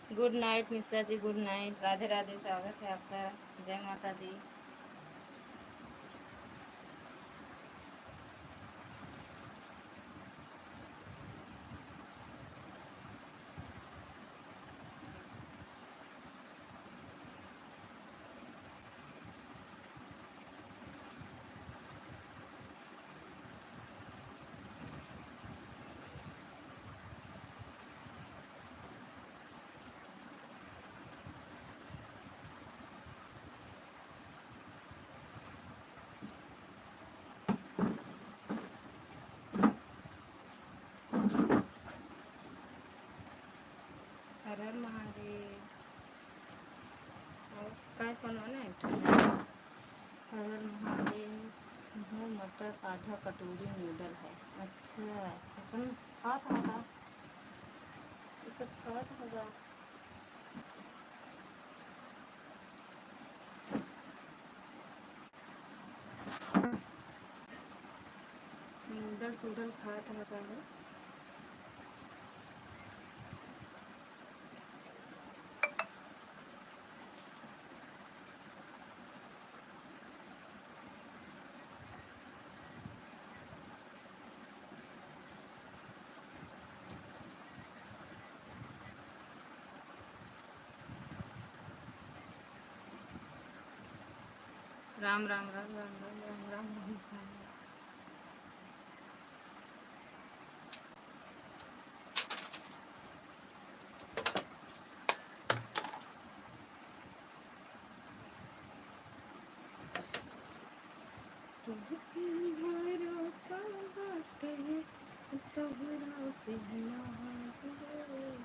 Good night Mishra ji, good night. Radhe Radhe, स्वागत है आपका। जय माता दी। हर हर महादेव। और काय बनवाना है हर हर महादेव। वो मटर आधा कटोरी नूडल है। अच्छा, अपन खात होगा, ये सब खात होगा। नूडल्स वूडल खात होगा वो। राम राम राम राम राम राम राम राम राम। तुम पे भरोसा बाटे, तोहरा पे नाज है।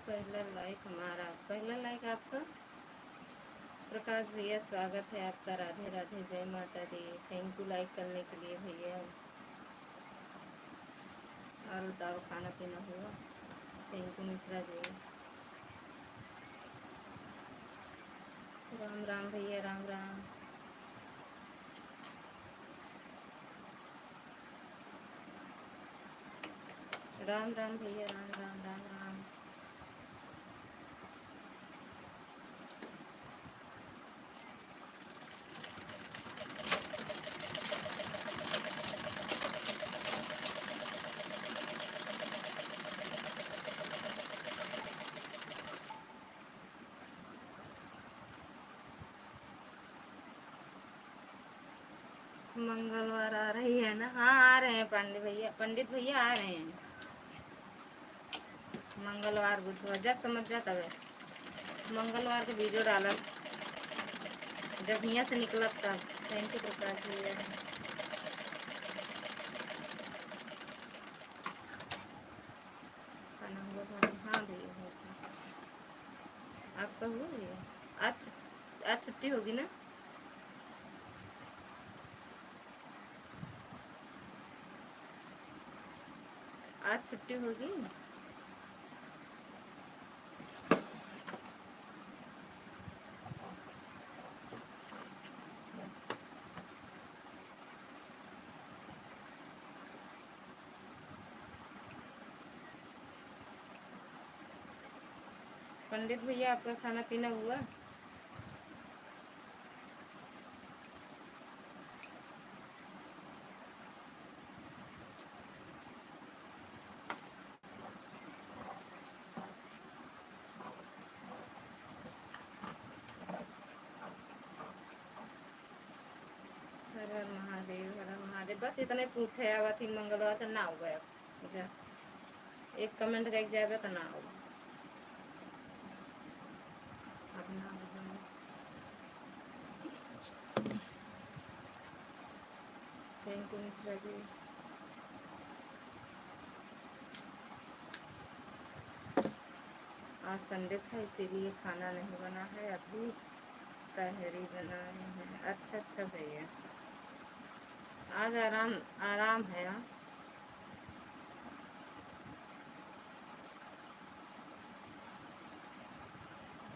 पहला लाइक हमारा, पहला लाइक आपका। प्रकाश भैया, स्वागत है आपका। राधे राधे, जय माता दी। थैंक यू लाइक करने के लिए भैया। और बताओ, खाना पीना हुआ? Thank you Mishra ji. राम राम भैया, राम राम। राम राम भैया, राम राम राम राम। मंगलवार आ रही है ना? हाँ, आ रहे हैं पंडित भैया, पंडित भैया आ रहे हैं। मंगलवार बुधवार जब समझ जा तब मंगलवार को वीडियो डाला, जब यहाँ से निकला तब। थैंक यू प्रकाश भैया। खाना हुआ खाना? हाँ भैया, हो गया। आपका हुआ भैया? आज छुट्टी होगी ना? आज छुट्टी होगी। पंडित भैया, आपका खाना पीना हुआ? हर हर महादेव, हर हर महादेव। बस इतने पूछे आवा थी, मंगलवार का ना हो गया। जा एक कमेंट कर जाएगा तो ना हो। अब ना हो गया। Thank you Mishra ji. आज संडे था इसीलिए खाना नहीं बना है, अभी तहरी बनाए हैं। अच्छा अच्छा भैया, आज आराम आराम है। हाँ,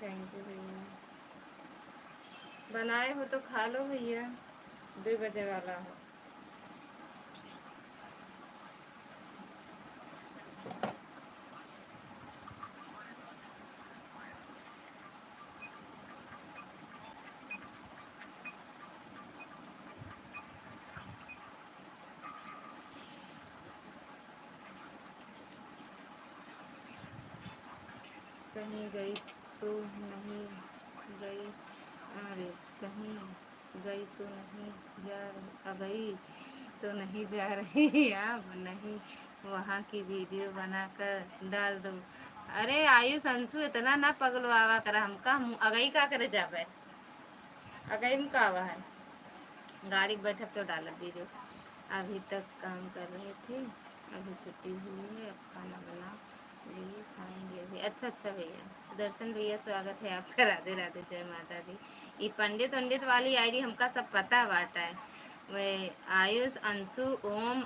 थैंक यू भैया। बनाए हो तो खा लो भैया, 2 बजे वाला हो। कहीं गई तो नहीं गई, अरे कहीं गई तो नहीं जा रही, गई तो नहीं जा रही अब नहीं, वहाँ की वीडियो बनाकर डाल दो। अरे आयुष अंशु इतना ना पगलवावा करा हमका, हम अगई का करे जावे, अगई में का है, गाड़ी बैठे तो डालब वीडियो। अभी तक काम कर रहे थे, अभी छुट्टी हुई है, अब खाना बना लिए खाएंगे अभी। अच्छा अच्छा भैया, सुदर्शन भैया स्वागत है आपका, राधे राधे, जय माता दी। ये पंडित पंडित वाली आईडी हमका सब पता बाटा है, वे आयुष अंशु ओम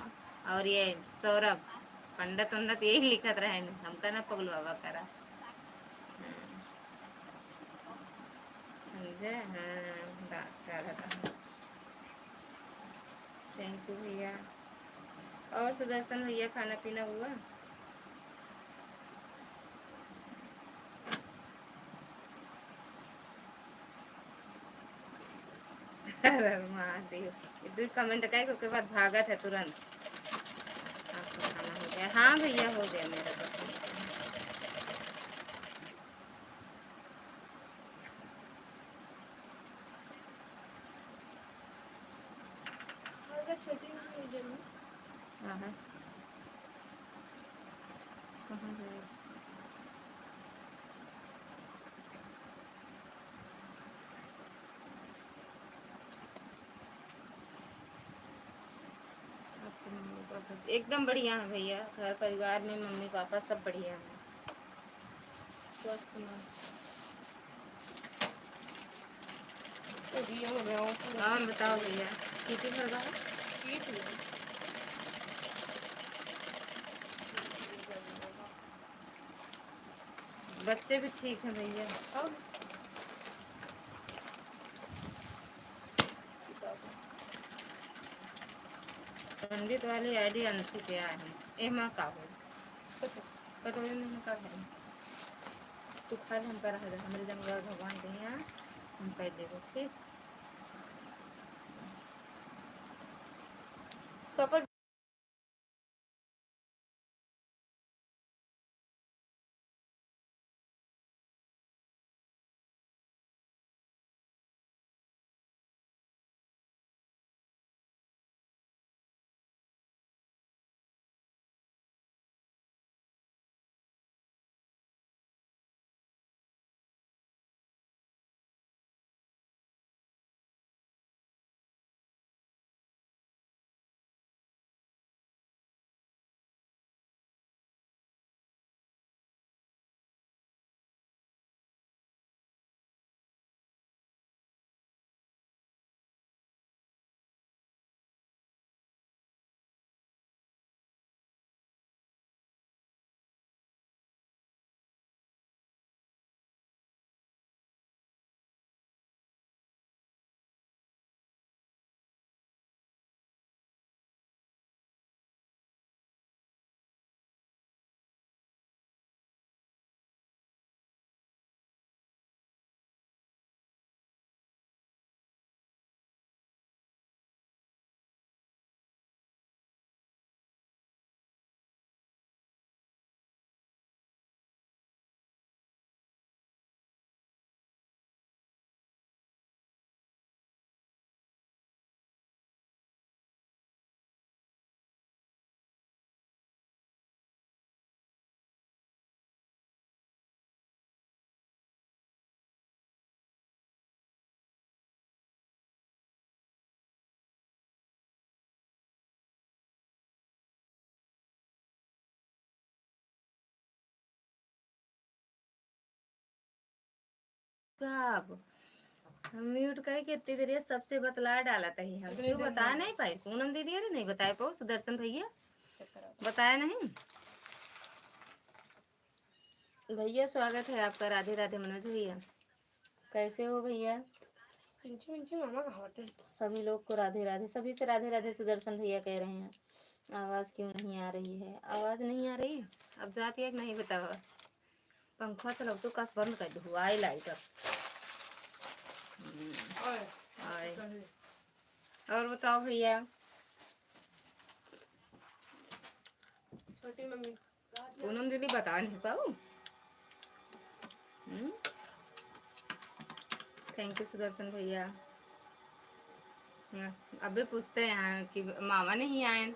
और ये सौरभ, पंडित पंडित यही लिखत रहे, हमका ना पगलवावा करा। हाँ, समझे, हाँ बात कर रहा था। थैंक यू भैया। और सुदर्शन भैया खाना पीना हुआ? अरे महादेव, ये दो कमेंट का के बाद भागत है तुरंत। आपका खाना हो गया? हाँ भैया हो गया मेरा तो। छोटी हाँ है, कहाँ जाए? आपके मम्मी पापा एकदम बढ़िया है भैया, घर परिवार में मम्मी पापा सब बढ़िया हैं। स्वास्थ्य और बताओ भैया, चीटी भर रहा है? बच्चे भी ठीक हैं भैया। पंडित वाली आईडी अंशु के आए हैं, एमा का हो कटोरी में का है, तू खा ले, हम कर रहे हमारे जंगल भगवान के यहाँ हम कह देवे ठीक। पापा साहब म्यूट कह के इतनी देर सबसे बतला डाला था ही, हम क्यों बता नहीं पाई? पूनम दीदी अरे नहीं बताए पाओ, सुदर्शन भैया बताया नहीं। भैया स्वागत है आपका, राधे राधे मनोज भैया, कैसे हो भैया? मामा का सभी लोग को राधे राधे, सभी से राधे राधे। सुदर्शन भैया कह रहे हैं आवाज क्यों नहीं आ रही है? आवाज नहीं आ रही, अब जाती है कि नहीं बताओ? पंखा चलो तो कस बंद कर दो, आई लाइट अब। और बताओ भैया। छोटी मम्मी पूनम दीदी बता नहीं पाऊ, थैंक यू सुदर्शन भैया। अबे पूछते हैं कि मामा नहीं आए।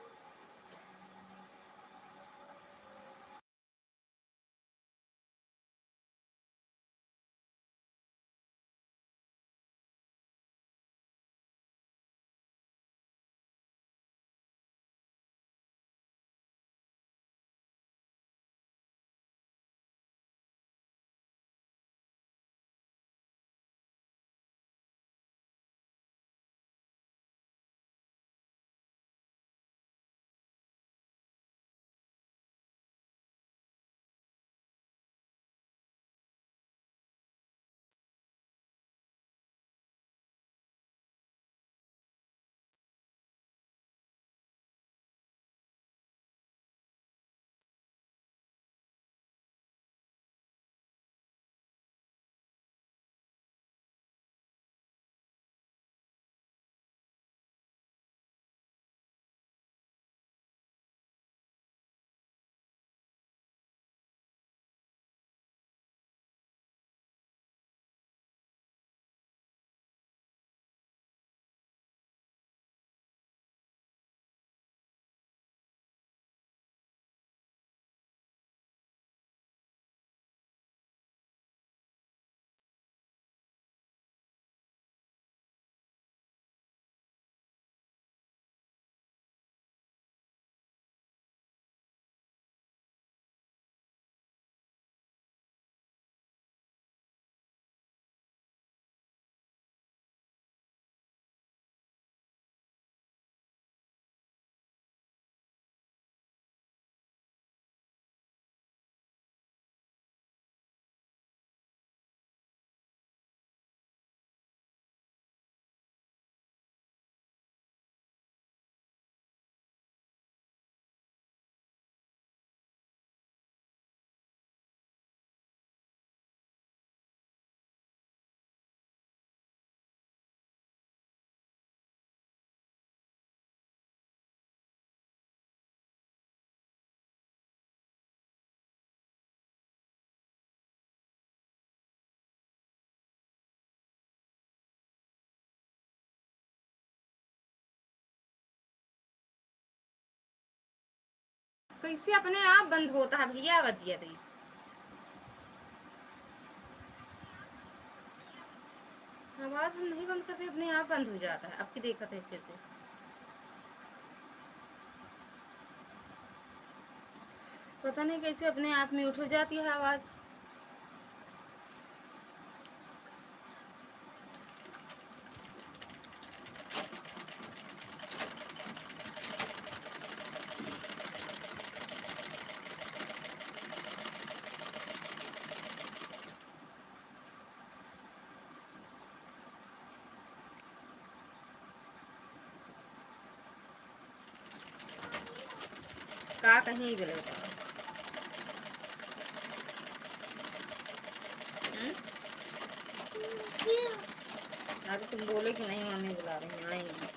कैसे अपने आप बंद होता है भैया? बचिए दी आवाज हम नहीं बंद करते, अपने आप बंद हो जाता है। अब की देखा थे फिर से पता नहीं कैसे अपने आप म्यूट हो जाती है आवाज। का कहीं भी लेता अरे तुम बोले कि नहीं मम्मी बुला रही हैं, आएंगी।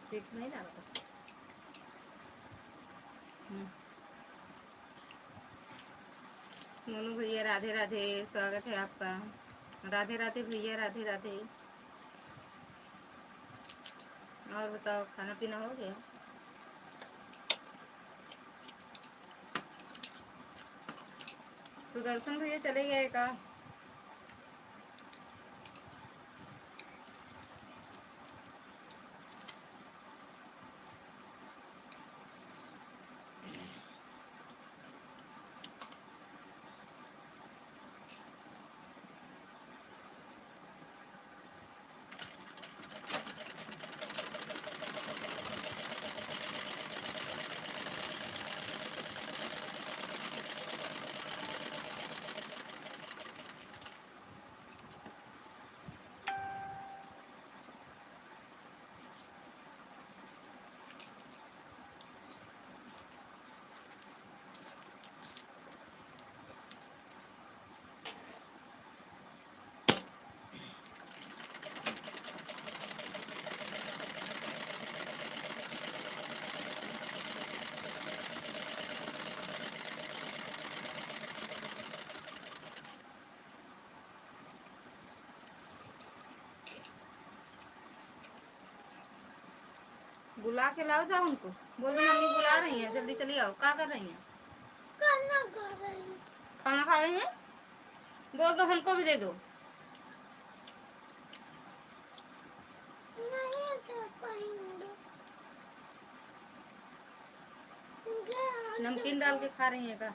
ठीक नहीं लगता। मोनू भैया राधे राधे, स्वागत है आपका। राधे राधे भैया, राधे राधे। और बताओ, खाना पीना हो गया? सुदर्शन भैया चले गए का? बुला के लाओ, जाओ उनको बोल दो मम्मी बुला रही हैं, जल्दी चली आओ। क्या कर रही हैं? खाना खा रही हैं। खाना खा रही हैं? बोल दो हमको भी दे दो। नहीं खा पाएंगे। नमकीन डाल के खा रही हैं का?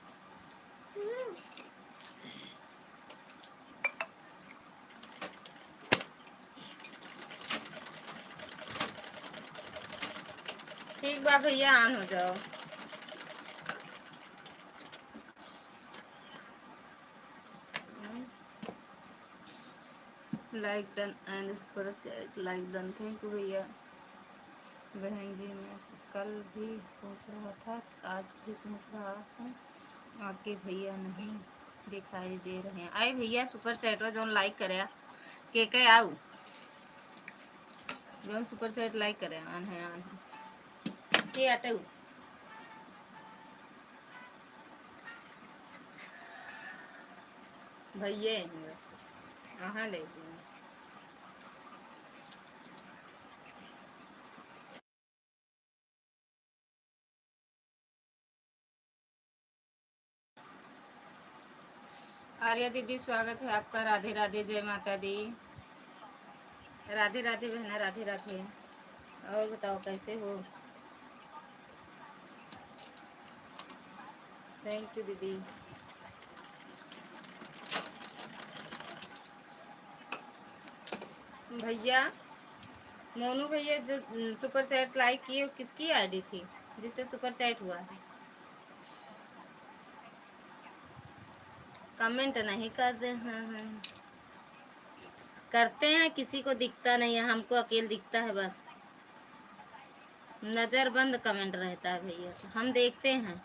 ठीक बा भैया, ऑन हो जाओ। Like done and super chat like done. Thank you भैया। बहन जी मैं कल भी पूछ रहा था, आज भी पूछ रहा हूँ, आपके भैया नहीं दिखाई दे रहे हैं। आए भैया सुपर चैट जो लाइक करे के आऊ जो सुपर चैट लाइक करे आन है के आटू भैया अहाँ ले आर्या दीदी स्वागत है आपका। राधे राधे, जय माता दी। राधे राधे बहना, राधे राधे। और बताओ कैसे हो? थैंक यू दीदी। भैया मोनू भैया जो सुपर चैट लाइक किए किसकी आईडी थी जिससे सुपर चैट हुआ? कमेंट नहीं कर रहे हैं। करते हैं, किसी को दिखता नहीं है, हमको अकेले दिखता है बस। नजर बंद कमेंट रहता है भैया, हम देखते हैं,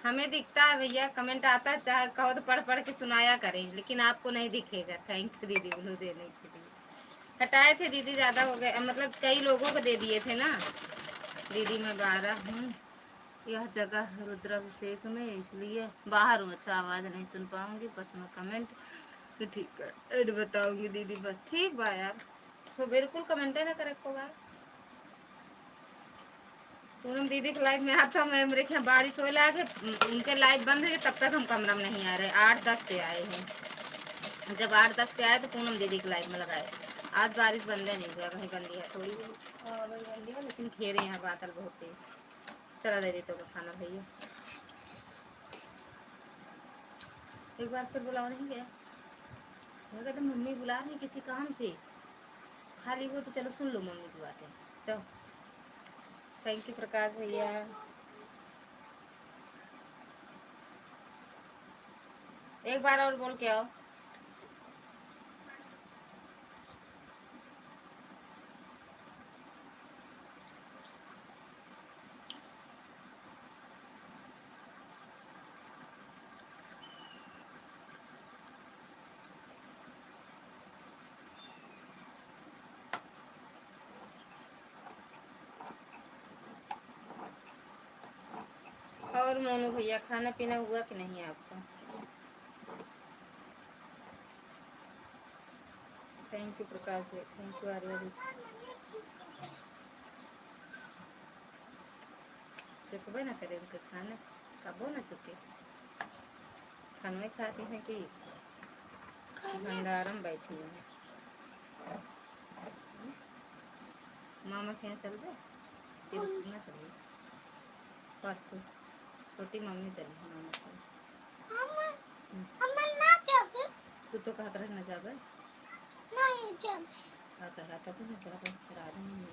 हमें दिखता है भैया। कमेंट आता है, चाहे कहो तो पढ़ पढ़ के सुनाया करें, लेकिन आपको नहीं दिखेगा। थैंक यू दीदी ब्लू देने के लिए। हटाए थे दीदी, ज़्यादा हो गए, मतलब कई लोगों को दे दिए थे ना दीदी। मैं 12 हूँ, यह जगह रुद्राभिषेक में, इसलिए बाहर हूँ। अच्छा आवाज़ नहीं सुन पाऊंगी, बस मैं कमेंट ठीक है एड बताऊंगी दीदी। बस ठीक बा यार, तो बिल्कुल कमेंटे ना करे को बार। पूनम दीदी के लाइव में आता मैं, मेरे यहाँ बारिश हो लगे, उनके लाइव बंद है, तब तक हम कमरा में नहीं आ रहे। 8-10 पे आए हैं। जब 8-10 पे आए तो पूनम दीदी के लाइव में लगाए। आज बारिश बंदे नहीं हुआ, वहीं बंदी है थोड़ी बंदी है, लेकिन घेरे यहाँ बादल बहुत तेज। चला दे तो खाना भैया। एक बार फिर बुलाओ नहीं गया, वो कहते मम्मी बुला रही किसी काम से, खाली हो तो चलो सुन लो मम्मी की बातें। चलो थैंक यू प्रकाश भैया। एक बार और बोल के आओ। और मोनू भैया खाना पीना हुआ कि नहीं आपका? थैंक यू प्रकाश है, थैंक यू आर्या दी। चुकबे ना करे उनके खाने, कबो ना चुके। खाना में खाती हैं कि भंडारम बैठी है। मामा के यहाँ चल गए, तिरुपति ना चल गए परसों। छोटी मम्मी चली मामा के। तू तो कहत रहे न जाबे, नहीं जाबे, हाँ कहा था कि न जाबे, राधा मम्मी।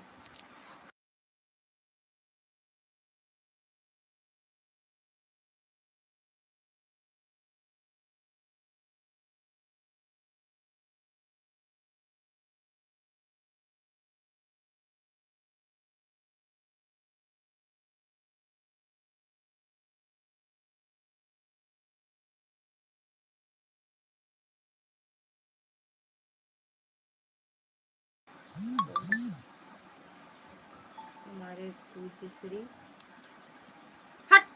हमारे पूज्य श्री हट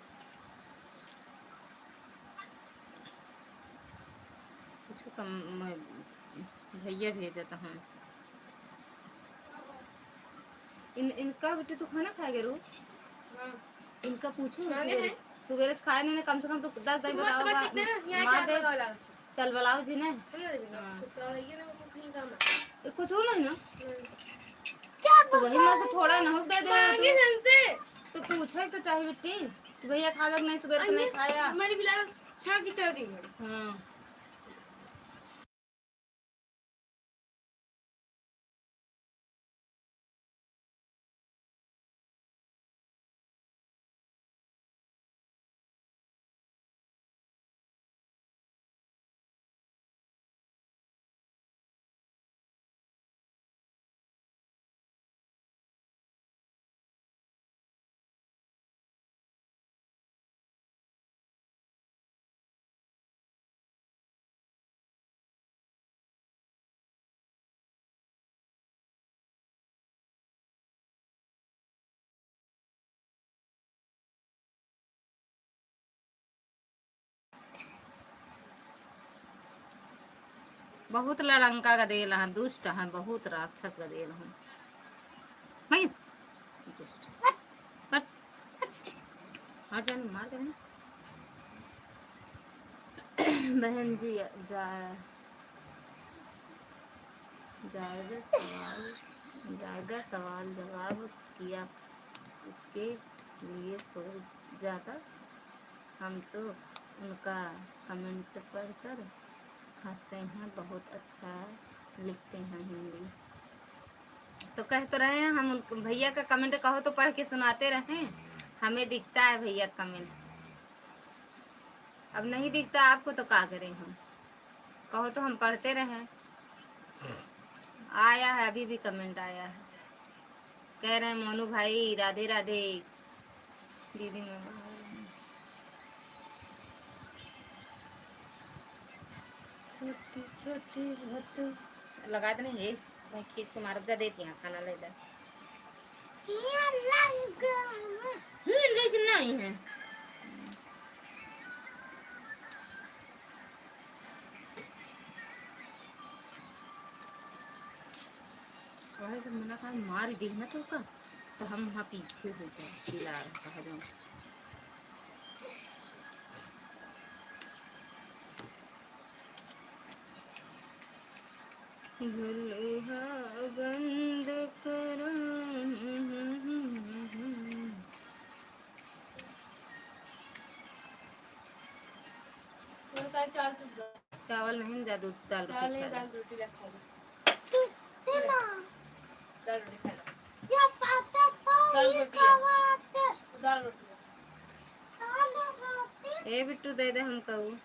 कुछ कम भैया भेजा था हम। इनका बेटे तू खाना खाएगा रू? हाँ। इनका पूछो मांगे हैं? सुबह से खाए नहीं, कम से कम तो 10 दिन बताओगा। मार दे। चल बुलाओ जी ने। कुछ हो नहीं ना, तो वही में से थोड़ा नमक दे दे तो पूछे तो चाहिए बेटी भैया खावे नहीं, सुबह से नहीं खाया। हमारी बिलाल छा की चल दी। हां बहुत लड़ंका गदेल है, दुष्ट है, बहुत राक्षस गदेल हूँ मैं। दुष्ट हट हट जाने, मार देना। बहन जी जायदा सवाल जवाब किया, इसके लिए सोच ज़्यादा। हम तो उनका कमेंट पढ़कर हंसते हैं, बहुत अच्छा लिखते हैं हिंदी। तो कह तो रहे हैं हम भैया का कमेंट कहो तो पढ़ के सुनाते रहें, हमें दिखता है भैया का कमेंट। अब नहीं दिखता आपको तो क्या करें हम, कहो तो हम पढ़ते रहें। आया है, अभी भी कमेंट आया है, कह रहे हैं मोनू भाई राधे राधे। दीदी मैं छोटी छोटी बहुत लगा देने हे, मैं खींच के मारब जा देती हैं खाना ले जा। लेकिन नहीं है वही सब मना कर मार देखना तो का, तो हम वहाँ पीछे हो जाए पिला सहजों। झुलहा बंद करो, चावल नहीं जा, दूध दाल रोटी खा ए बिट्टू दे दे हम कहू।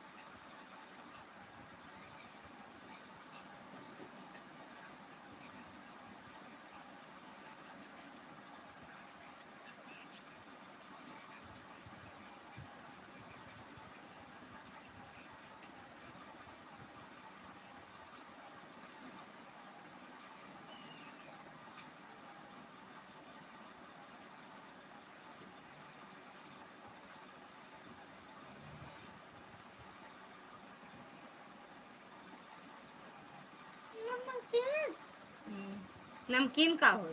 नमकीन का हो?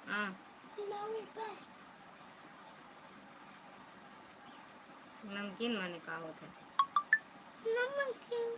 हाँ नमकीन माने का होता है? नमकीन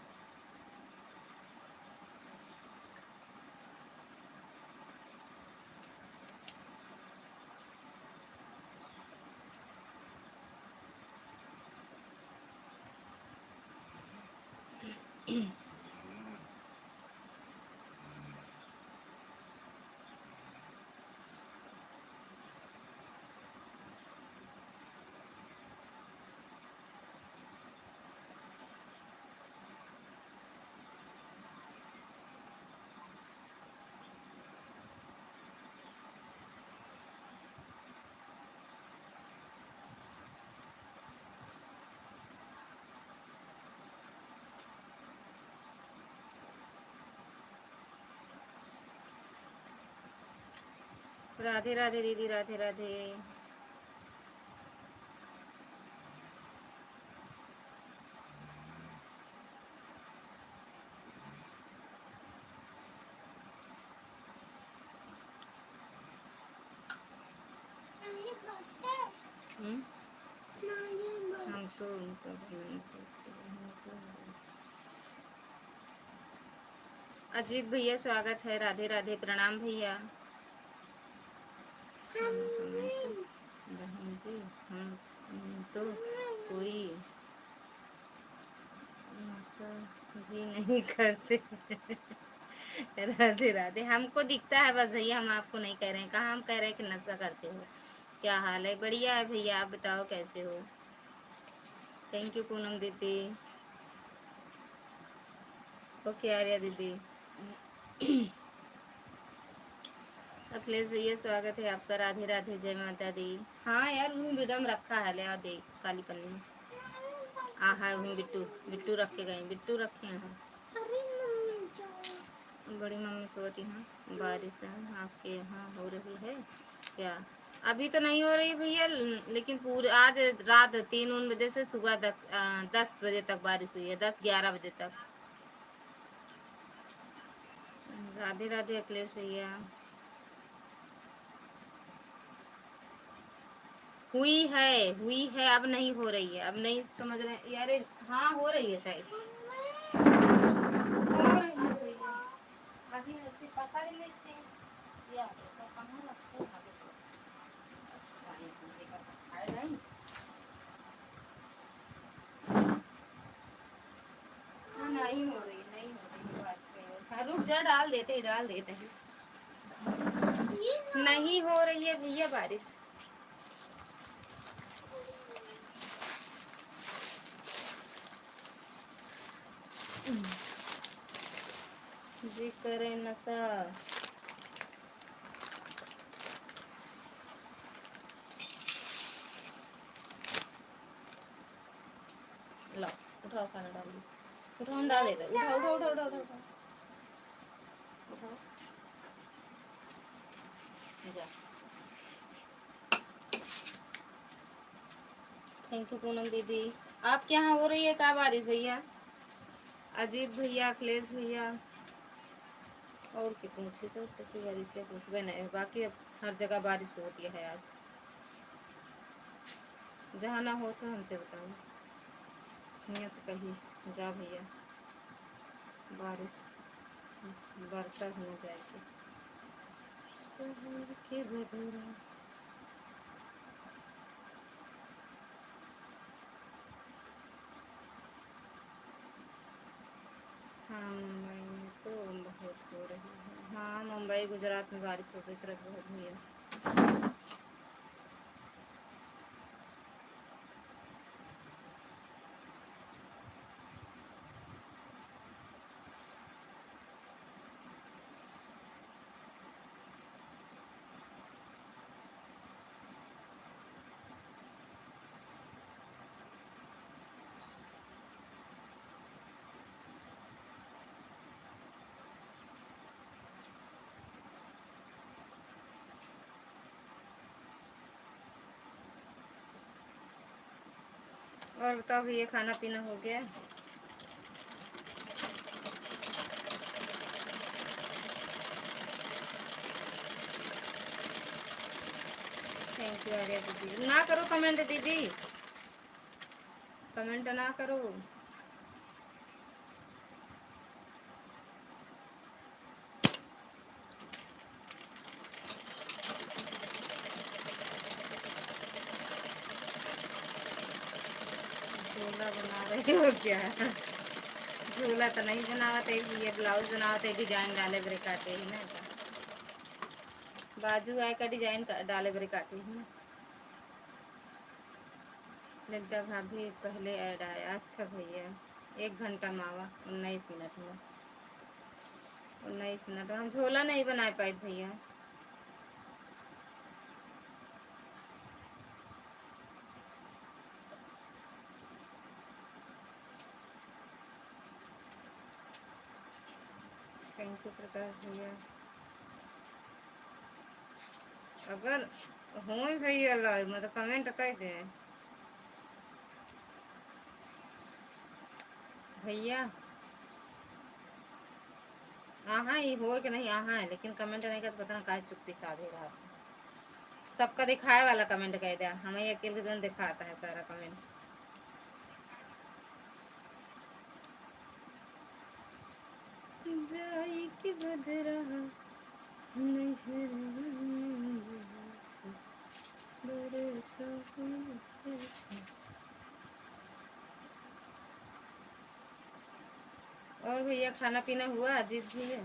राधे राधे दीदी, राधे राधे। हम्म? हम तो उनका कमेंट करते हैं तो। अजीत भैया स्वागत है, राधे राधे, प्रणाम भैया। बहन जी हम तो कोई नशा भी नहीं करते। राधे राधे, हमको दिखता है बस भैया, हम आपको नहीं कह रहे हैं। कहाँ हम कह रहे हैं कि नशा करते हो। क्या हाल है? बढ़िया है भैया, आप बताओ कैसे हो। थैंक यू पूनम दीदी। ओके आर्या दीदी। अखिलेश भैया स्वागत है आपका, राधे राधे, जय माता दी। हाँ यार, वहीं बिडम रखा है, ले आ दे काली पन्नी में। हाँ वहीं बिट्टू, बिट्टू रख के गए, बिट्टू रखे हैं। बड़ी मम्मी सोती हैं। बारिश आपके यहाँ हो रही है क्या? अभी तो नहीं हो रही भैया, लेकिन पूरे आज रात 3 बजे से सुबह तक 10 बजे तक बारिश हुई है, 10-11 बजे तक। राधे राधे अखिलेश भैया। हुई है, अब नहीं हो रही है, अब नहीं समझ रहे यार। हाँ हो रही है शायद, हो रही है भैया। अभी ऐसे पकड़ लेते हैं या तो कहाँ रखते हैं आगे तो। पानी पीने का सब खाए नहीं। हाँ नहीं हो रही, नहीं हो रही बात में। हाँ रुक जा, डाल देते हैं। नहीं हो रही है भैया बारिश। जी करे नशा। लो उठाओ, खाना डाल दो। उठाओ, हम डाल देते, उठाओ उठाओ उठाओ उठाओ उठाओ उठाओ। जा। थैंक यू पूनम दीदी। आपके यहाँ हो रही है क्या बारिश भैया? अजीत भैया, अखिलेश भैया और क्या पूछे सर, तो कोई बारिश है कुछ भी नहीं। बाकी अब हर जगह बारिश होती है आज। जहाँ ना हो तो हमसे बताओ, यहाँ से कहीं जा भैया, बारिश बरसा ही न जाएगी। शहर के बदरा। हाँ मुंबई में तो बहुत हो रही है। हाँ मुंबई गुजरात में बारिश हो गई तुरंत बहुत भैया। और बताओ भैया, खाना पीना हो गया? थैंक यू आर्या दीदी। ना करो कमेंट दीदी, कमेंट ना करो। झोला बना रहे हो क्या? झोला तो नहीं बनावते, ये ब्लाउज बनावते, डिजाइन डाले बरे काटे ही ना। बाजू आए का डिजाइन डाले बरे काटे ही ना। ललिता भाभी पहले ऐड आया, अच्छा भैया। 1 घंटा मावा 19 मिनट में, 19 मिनट हम झोला नहीं बना पाए भैया। थैंक यू प्रकाश भैया। अगर हो भैया मतलब कमेंट कर दे भैया। हाँ ये हो कि नहीं, हाँ है, लेकिन कमेंट नहीं कर तो पता ना काहे चुप्पी सा दे रहा था। सबका दिखाए वाला कमेंट कह दिया, हमें अकेले जन दिखाता है सारा कमेंट। जाई कि बदरा और भैया खाना पीना हुआ? अजीत भैया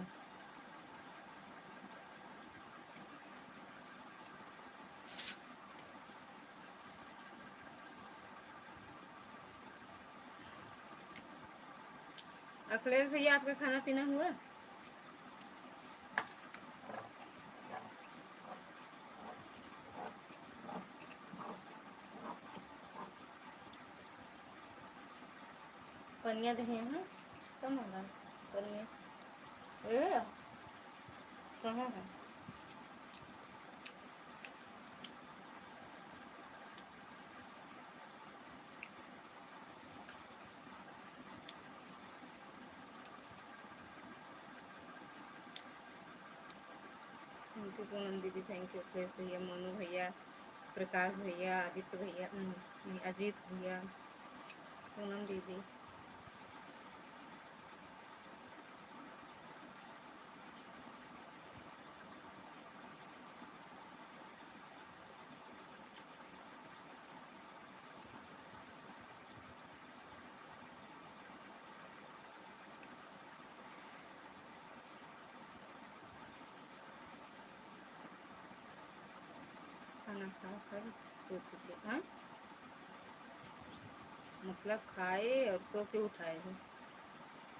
अखिलेश भैया आपका खाना पीना हुआ? पनिया दे हैं कम होगा पनिया कहाँ है? थैंक यू पूनम दीदी, थैंक यू अखिलेश भैया, मोनू भैया, प्रकाश भैया, आदित्य भैया, अजीत भैया, पूनम दीदी। खाना खा कर सो चुके हैं, मतलब खाए और सो के उठाए हो।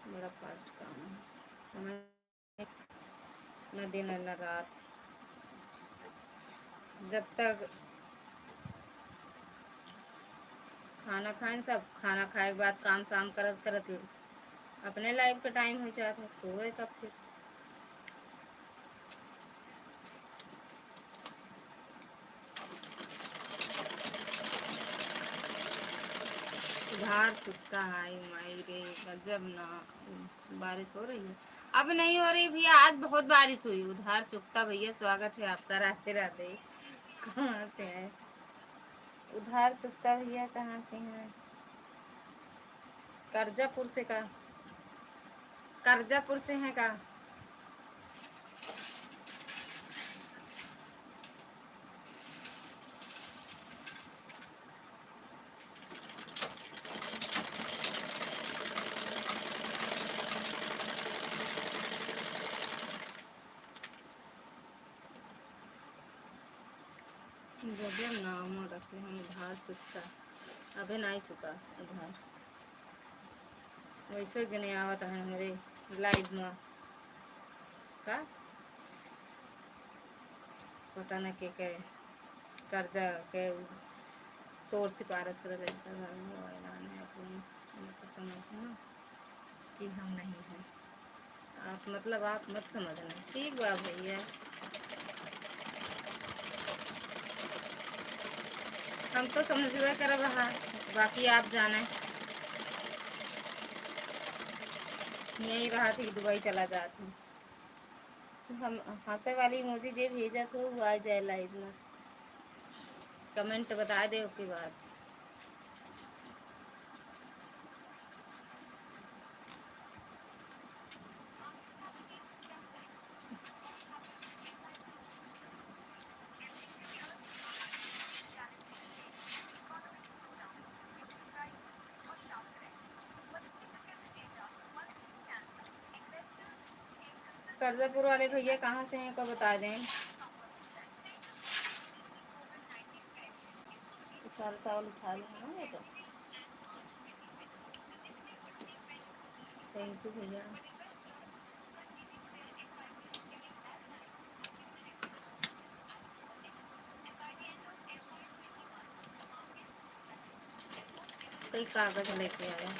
बड़ा फास्ट काम है, हमें न दिन न रात, जब तक खाना खाएं सब, खाना खाए के बाद काम शाम करत करत अपने लाइफ का टाइम हो जाता है, सोए कब फिर। उधार चुकता है माई रे, गजब ना। बारिश हो रही है? अब नहीं हो रही भैया, आज बहुत बारिश हुई। उधार चुकता भैया स्वागत है आपका, राधे राधे। कहाँ से है उधार चुकता भैया, कहाँ से है? करजापुर से का? करजापुर से है का? गजब नाम रखे हम, उधार चुकता। अभी नहीं चुका उधार, वैसे कि नहीं आवत है हमारे लाइव में का, पता न के कर्जा के सोर सिफारिश कर ऐलान है अपनी, तो समझना कि हम नहीं हैं आप, मतलब आप मत समझना, ठीक बा भैया। हम तो समझवे कर रहा, बाकी आप जाने। यही रहा थी दुबई चला जाती, हम हंसे वाली इमोजी जे भेजा तो वो आ जाए लाइव में, कमेंट बता दे उसके बाद। करजापुर वाले भैया कहाँ से हैं को बता दें। सारा चावल उठा लेना है तो। थैंक यू भैया। कई कागज लेके आया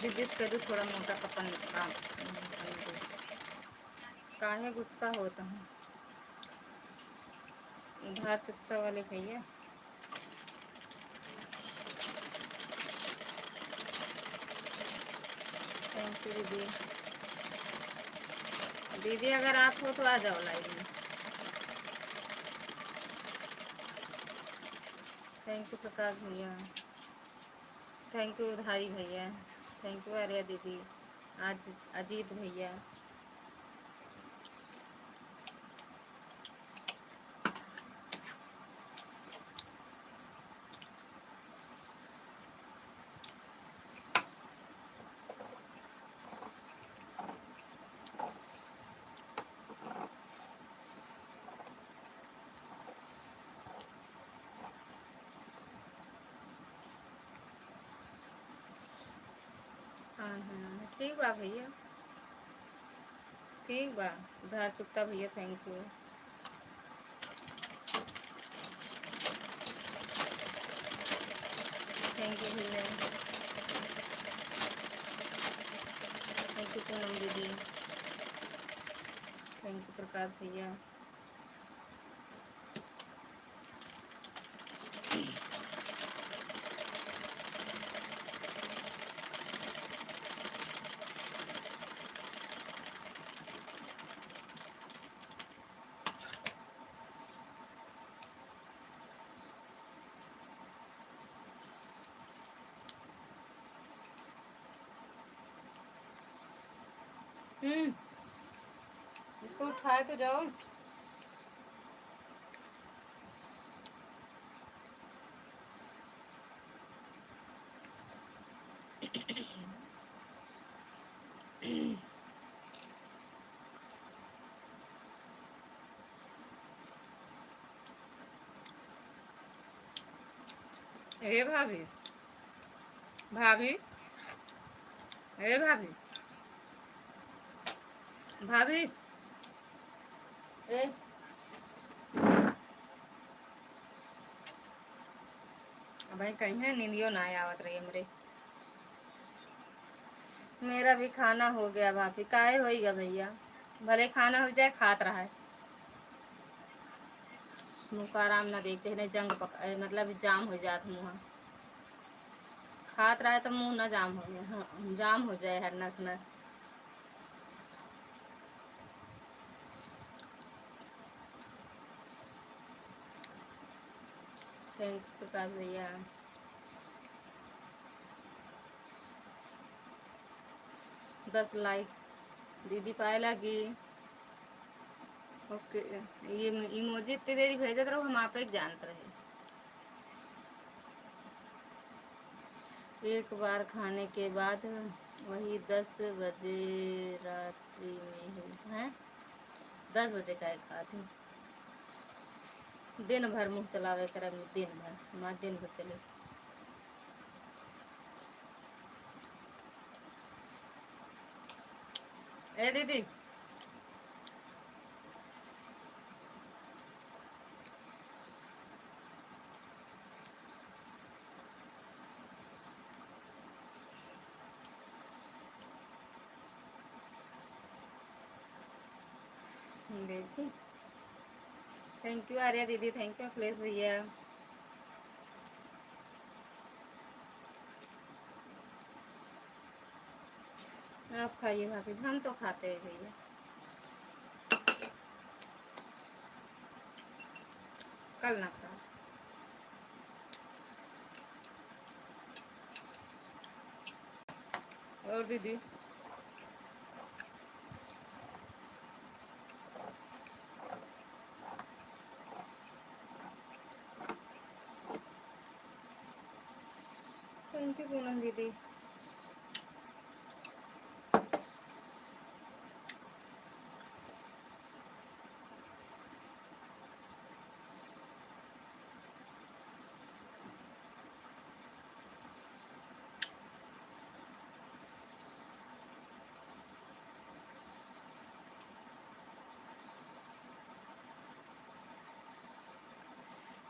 दीदी, इसका जो थोड़ा मोटा कपन काम, काहे गुस्सा होता है उधार चुकता वाले भैया। थैंक यू दीदी। दीदी अगर आप हो तो आ जाओ लाइव में। थैंक यू प्रकाश भैया, थैंक यू उधारी भैया, थैंक यू आर्या दीदी, आज अजीत भैया। हाँ हाँ ठीक बा भैया, ठीक बा। उधार चुकता भैया, थैंक यू। थैंक यू भैया, थैंक यू पूनम दीदी, थैंक यू प्रकाश भैया। इसको उठाए तो जाओ। ए भाभी, भाभी, ए भाभी, भाभी, ए भाई कहीं नींदियो ना आवत रही हमरे। मेरा भी खाना हो गया भाभी, काहे होइगा भैया, भले खाना हो जाए खात रहा है। मुँह का आराम ना देख चाहिए, नहीं जंग मतलब जाम हो जात मुँह। खात रहा है तो मुँह ना जाम हो गया, हाँ, जाम हो जाए हर नस नस। थैंक यू प्रकाश भैया। 10 लाइक दीदी पाए लगी। ओके, ये इमोजी इतनी देरी भेजत रहो, हम आप एक जानते रहे। एक बार खाने के बाद वही 10 बजे रात्रि में ही है, 10 बजे का एक खाती। दिन भर मुँह चलावे कर, दिन भर हमारा दिन भर चले। ए दीदी, देखी। थैंक यू आर्या दीदी, थैंक यू अखिलेश भैया। आप खाइए भाभी, हम तो खाते हैं भैया। कल ना खा। और दीदी, थैंक यू पूनम दीदी।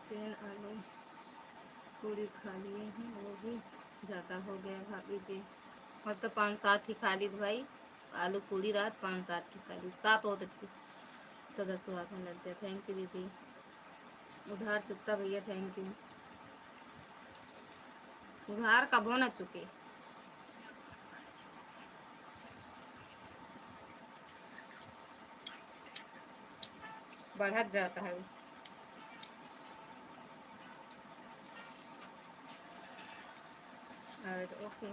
तीन आलू पूरी खा लिए हैं, वो भी ज़्यादा हो गया भाभी जी। और तो 5-7 ही खा ली थी भाई, आलू पूरी रात 5-7 ही खा ली, 7 होते थे। सदस्य सुहाग में लग गया। थैंक यू दीदी। उधार चुकता भैया, थैंक यू। उधार कब हो न चुके, बढ़त जाता है। और ओके।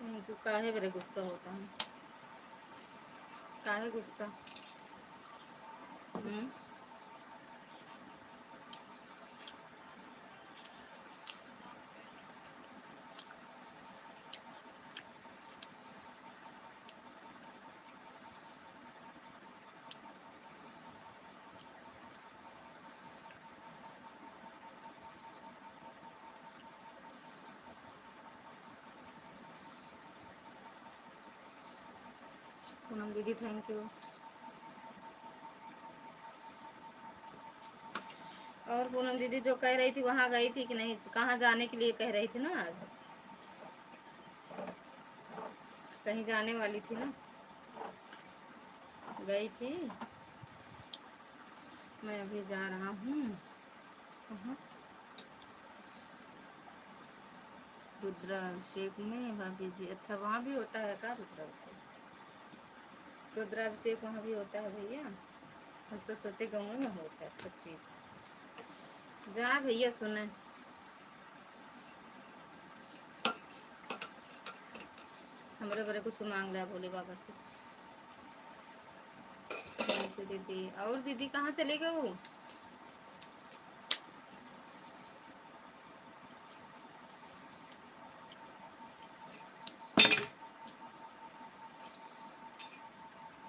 Thank you. काहे बड़े गुस्सा होता है? काहे गुस्सा? हम्म। पूनम दीदी थैंक यू। और पूनम दीदी जो कह रही थी वहाँ गई थी कि नहीं? कहाँ जाने के लिए कह रही थी ना आज? कहीं जाने वाली थी ना? गई थी। मैं अभी जा रहा हूँ। कहाँ? रुद्राभिषेक में भाभी जी। अच्छा, वहाँ भी होता है क्या रुद्राभिषेक? रुद्राभिषेक वहाँ भी होता है भैया? हम तो सोचे गाँव में होता है सब चीज़। जा भैया सुने। हमारे बड़े कुछ मांग लिया भोले बाबा से। थैंक यू दीदी। और दीदी कहाँ चले गए वो?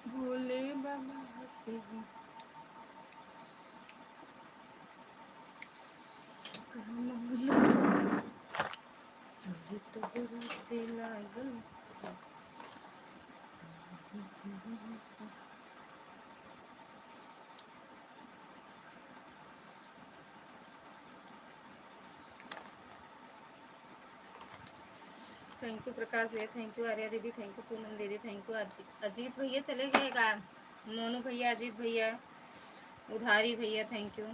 भोले बाबा से कहाँ मंगलो चोरी तो से लागल। थैंक यू प्रकाश भैया, थैंक यू आर्या दीदी, थैंक यू पूनम दीदी, थैंक यू अजीत भैया चले गए का? मोनू भैया, अजीत भैया, उधारी भैया, thank you.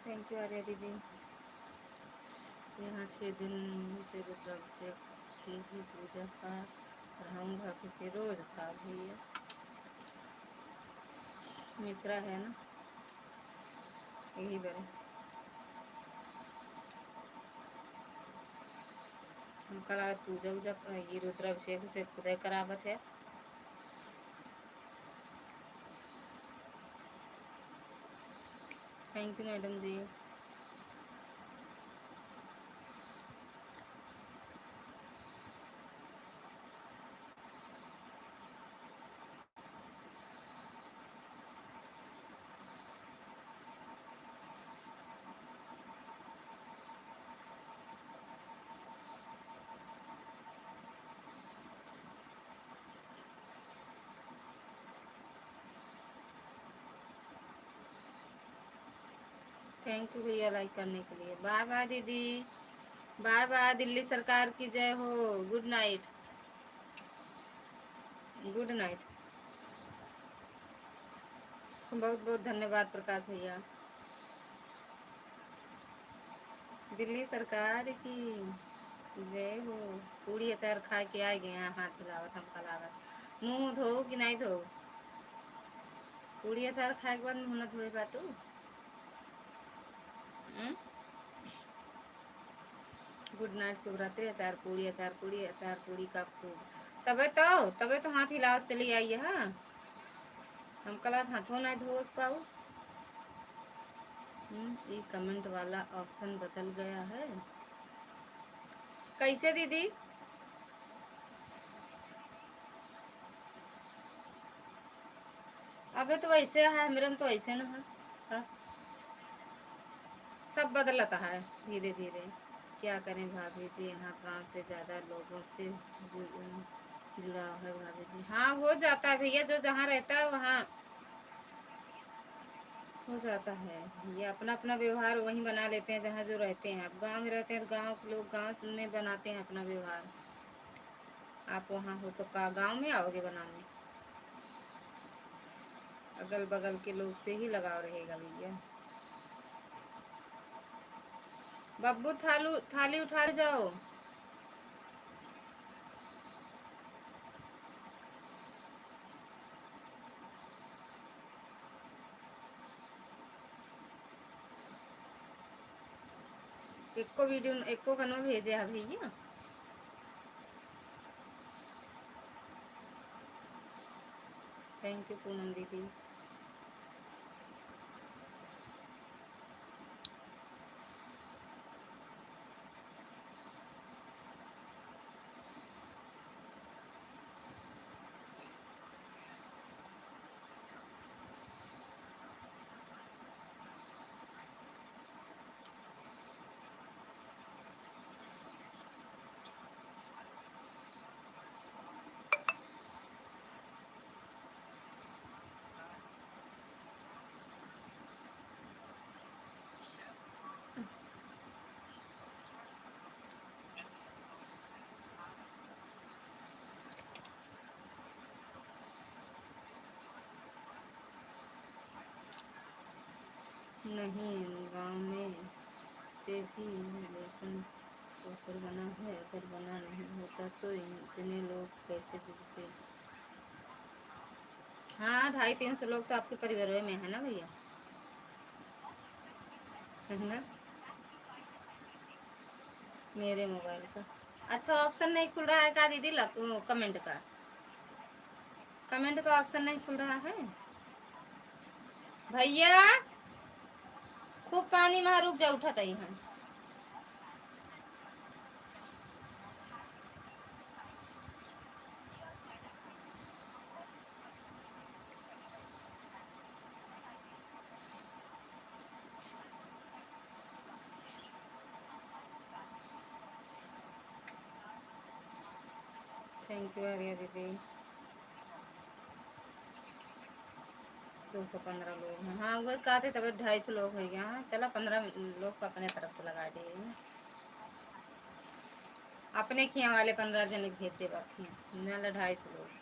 Thank you Arya दीदी। यहाँ 6 दिन से रुद्राभिषेक की भी पूजा का रहूँगा कि रोज था भैया। मिश्रा है ना यही बारे। हम कल पूजा उजा ये रुद्राभिषेक से खुदा करावत है। Thank you madam ji. Thank you भैया लाइक करने के लिए। बाय बाय दीदी, बाय बाय। दिल्ली सरकार की जय हो। Good night, good night. बहुत बहुत धन्यवाद प्रकाश भैया। दिल्ली सरकार की जय हो। पूड़ी अचार खा के आ गए हैं, हाथ हिलावत हम कलावत। मुंह धो कि नहीं धो? पूड़ी अचार खाए के बाद मुंह न धोए बाटू? Good night, Shivratri. अचार पूड़ी अचार पूड़ी का खूब। तबे तो हाथ हिलावत चली आई है। हाँ, हम कल हाथों ना धो पाऊ। ये कमेंट वाला ऑप्शन बदल गया है। कैसे दीदी? अबे तो वैसे है, मेरे में तो ऐसे ना है। हाँ, सब बदलता है धीरे धीरे। क्या करें भाभी जी, यहाँ गांव से ज़्यादा लोगों से जुड़ा है भाभी जी। हाँ, हो जाता है भैया, जो जहाँ रहता है वहाँ। हो जाता है। ये अपना अपना व्यवहार वहीं बना लेते हैं जहाँ जो रहते हैं। आप गांव में रहते हैं तो गांव के लोग गांव में बनाते हैं अपना व्यवहार। आप वहाँ हो तो का गांव में आओगे बनाने? अगल बगल के लोग से ही लगाव रहेगा भैया। बब्बू थाली उठा ले जाओ। एको कनो भेजे है भैया। थैंक यू पूनम दीदी। नहीं, गांव में से भी लोशन पोखर बना है। अगर बना नहीं होता तो इतने लोग कैसे जुड़ते? हाँ, 250-300 लोग तो आपके परिवार में है ना भैया, है ना? मेरे मोबाइल का अच्छा ऑप्शन नहीं खुल रहा है क्या दीदी? कमेंट का ऑप्शन नहीं खुल रहा है भैया। खूब पानी में रुक जा, उठा तई हम। थैंक यू आर्या दीदी। 215 लोग हैं। हाँ वो कहते तब 250 लोग हो गया। हाँ चला 15 लोग को अपने तरफ से लगा दिए। अपने खिया वाले 15 जन भेज दे बाकी 250 लोग।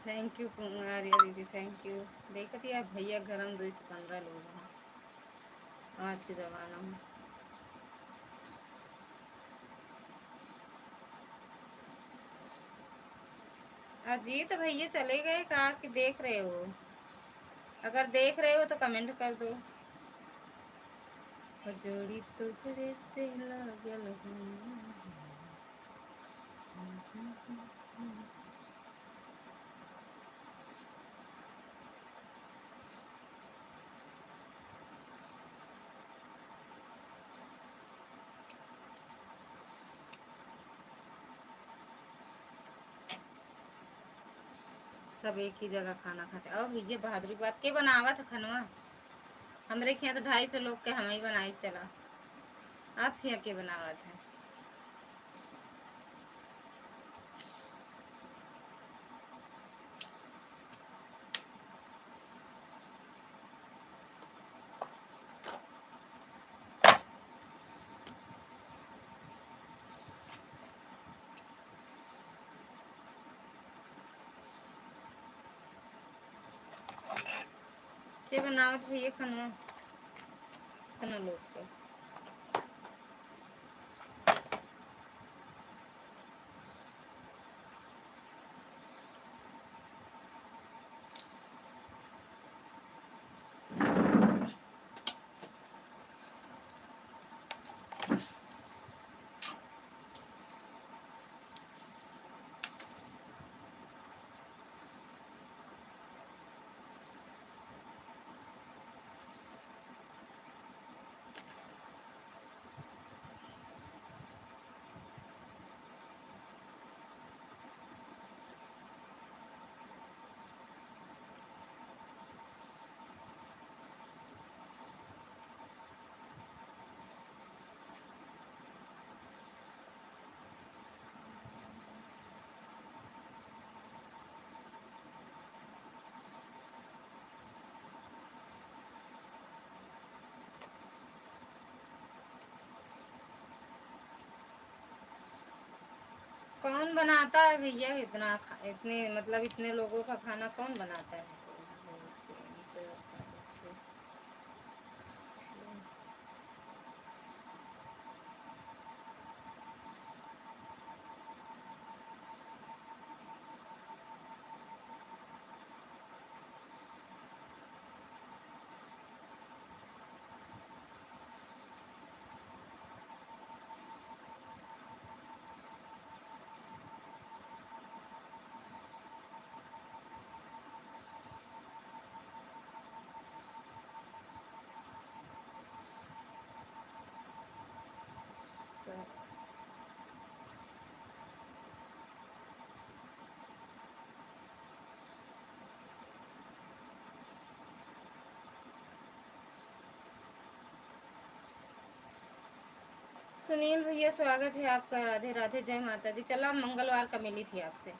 थैंक यू आर्या दीदी, थैंक यू। देखा थी आप भैया घर में 215 लोग हैं आज के ज़माना में। अजीत भैया चले गए कहा कि देख रहे हो? अगर देख रहे हो तो कमेंट कर दो। जोड़ी तोहरे से लागल सब एक ही जगह खाना खाते। अब भैया बहादुरी बात के बनावा था खनवा। हमरे के यहाँ तो 250 लोग के हम ही बनाई चला। आप यहाँ के बनावा था? के बनावत भैया खनवा खना लोग के। कौन बनाता है भैया इतना इतने मतलब इतने लोगों का खाना कौन बनाता है? दो, तीन, चार, पाँच, छः, छः। सुनील भैया स्वागत है आपका। राधे राधे, जय माता दी। चला मंगलवार का मिली थी आपसे।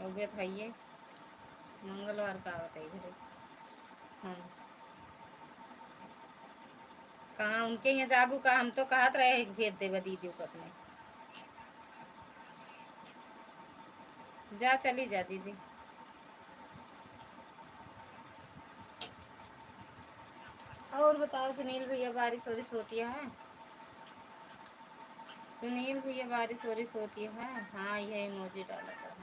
उबे खाइए मंगलवार का आवत है घरे। हाँ कहाँ उनके यहाँ जाबू का हम तो कहत रहे भेज देव दीदी को अपने। जा चली जा दीदी। और बताओ सुनील भैया, बारिश वारिश होती है? सुनील भैया बारिश वारिश होती है? हाँ ये इमोजी डाला था।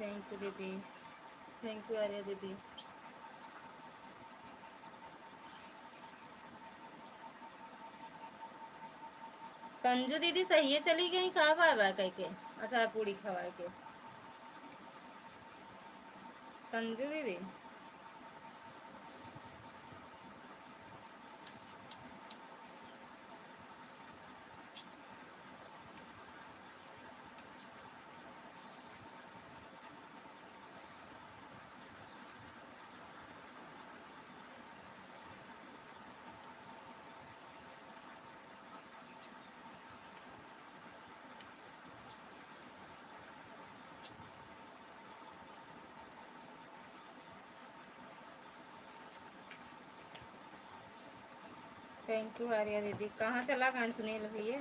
थैंक यू दीदी। थैंक यू आर्या दीदी। संजू दीदी सही है, चली गई कहा बाबा कह के अचार पूड़ी खवा के। संजू दीदी थैंक यू आर्या दीदी। कहाँ चला गए सुनील भैया?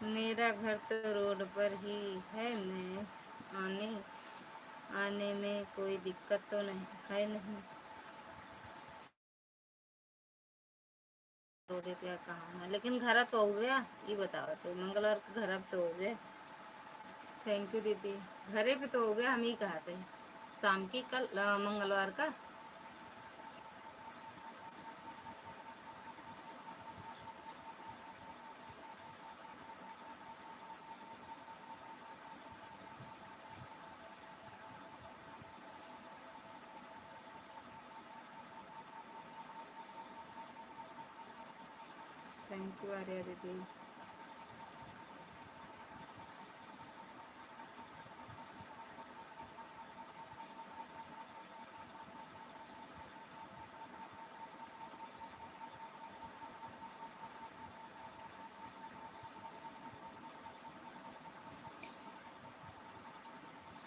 मेरा घर तो रोड पर ही है, मैं आने आने में कोई दिक्कत तो नहीं है। नहीं रोड पे कहाँ है, लेकिन घर तो हो गया। ये बताओ तो मंगलवार का घर तो हो गया। थैंक यू दीदी। घरे पे तो हो गया, हम ही कहा थे शाम की कल मंगलवार का। थैंक यू आर्या दीदी।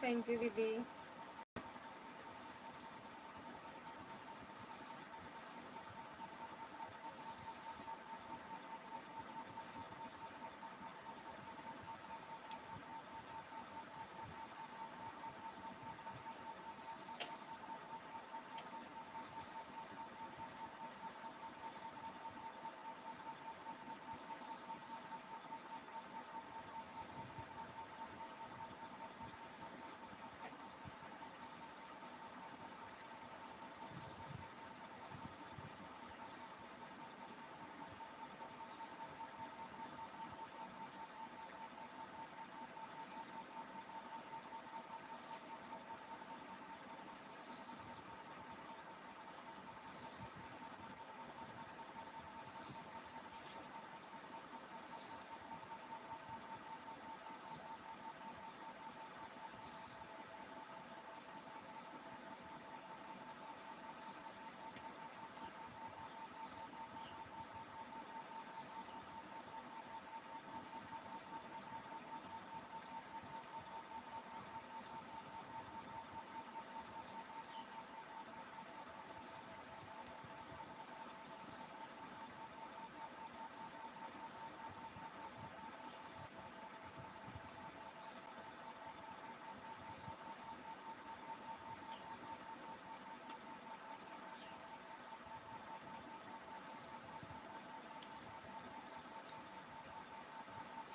थैंक यू दीदी।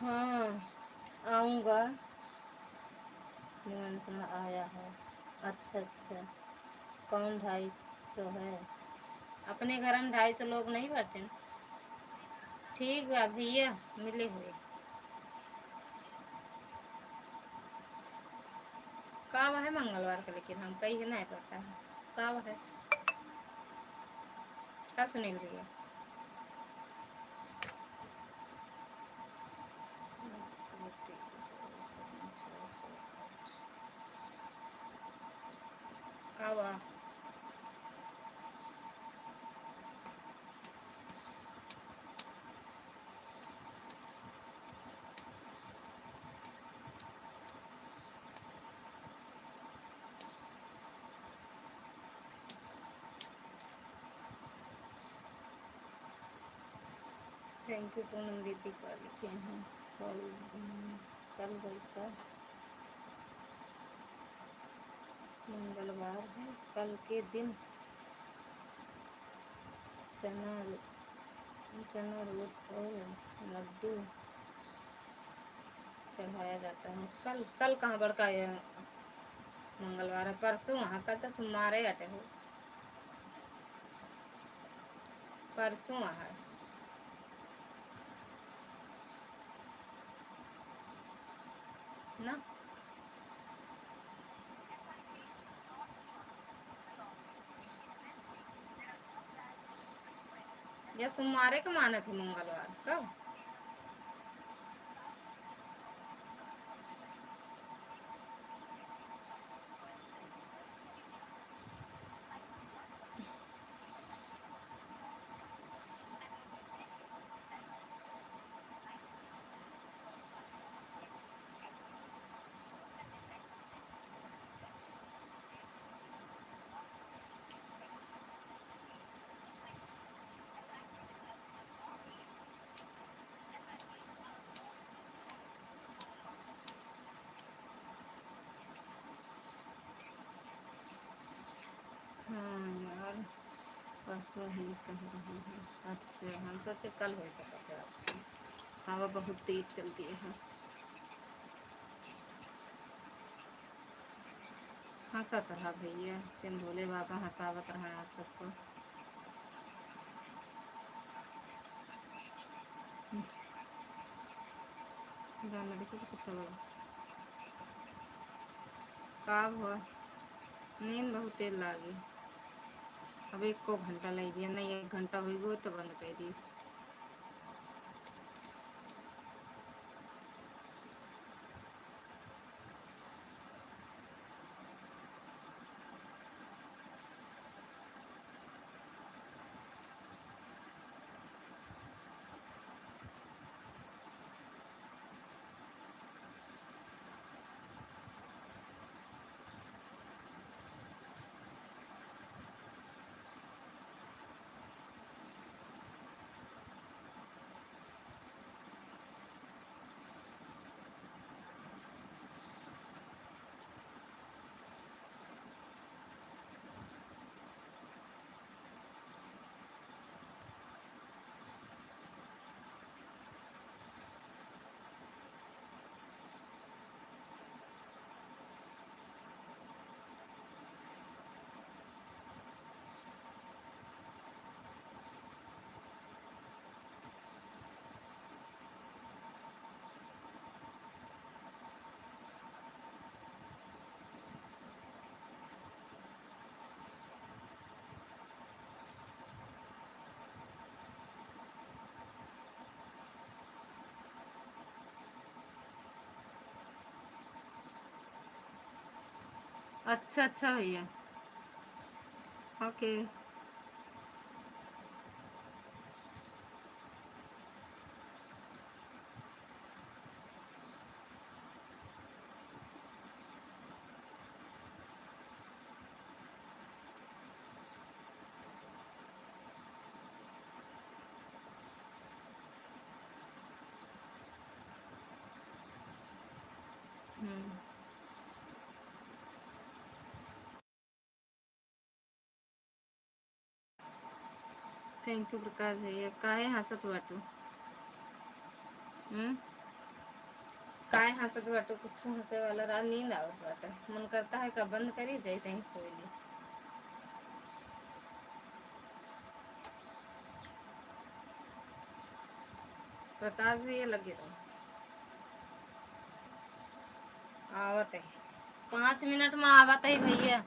हाँ आऊँगा, निमंत्रण आया है। अच्छा अच्छा, कौन 250 है? अपने घर में 250 लोग नहीं बैठे। ठीक बा भैया, मिले हुए कब है मंगलवार का, लेकिन हम कहीं नहीं पता है कब है। का सुनील भैया कब आ? थैंक यू पूनम दीदी का लिखे हैं। कल कल गई का मंगलवार है, कल के दिन चना चना रोट और लड्डू चढ़ाया जाता है। कल कल कहाँ बड़का है मंगलवार है, परसों वहाँ कल तो सोमवार अटे हो, परसों है ना। या सोमवार के माने थे मंगलवार का। हाँ यार, परसों ही कह रही है। अच्छा, हम सोचे कल हो सकता है। हवा बहुत तेज चलती है। हंसत रहा भैया, सिम भोले बाबा हंसावत रहा आप सबको। गाना देखो तो कितना बड़ा काब हुआ। नींद बहुत तेज लागी। अब 1 घंटा लगी, नहीं 1 घंटा हुई गो तो बंद कर दी। अच्छा अच्छा भैया, ओके। थैंक यू प्रकाश भैया, काहे हंसत बाटू? काय हंसत बाटो, कुछ हंसे वाला रहा, नींद आवत बाटे, मन करता है कब बंद करी जाई तहीं सोई। प्रकाश भैया लगे रहो, आवत है 5 मिनट में आवत है भैया।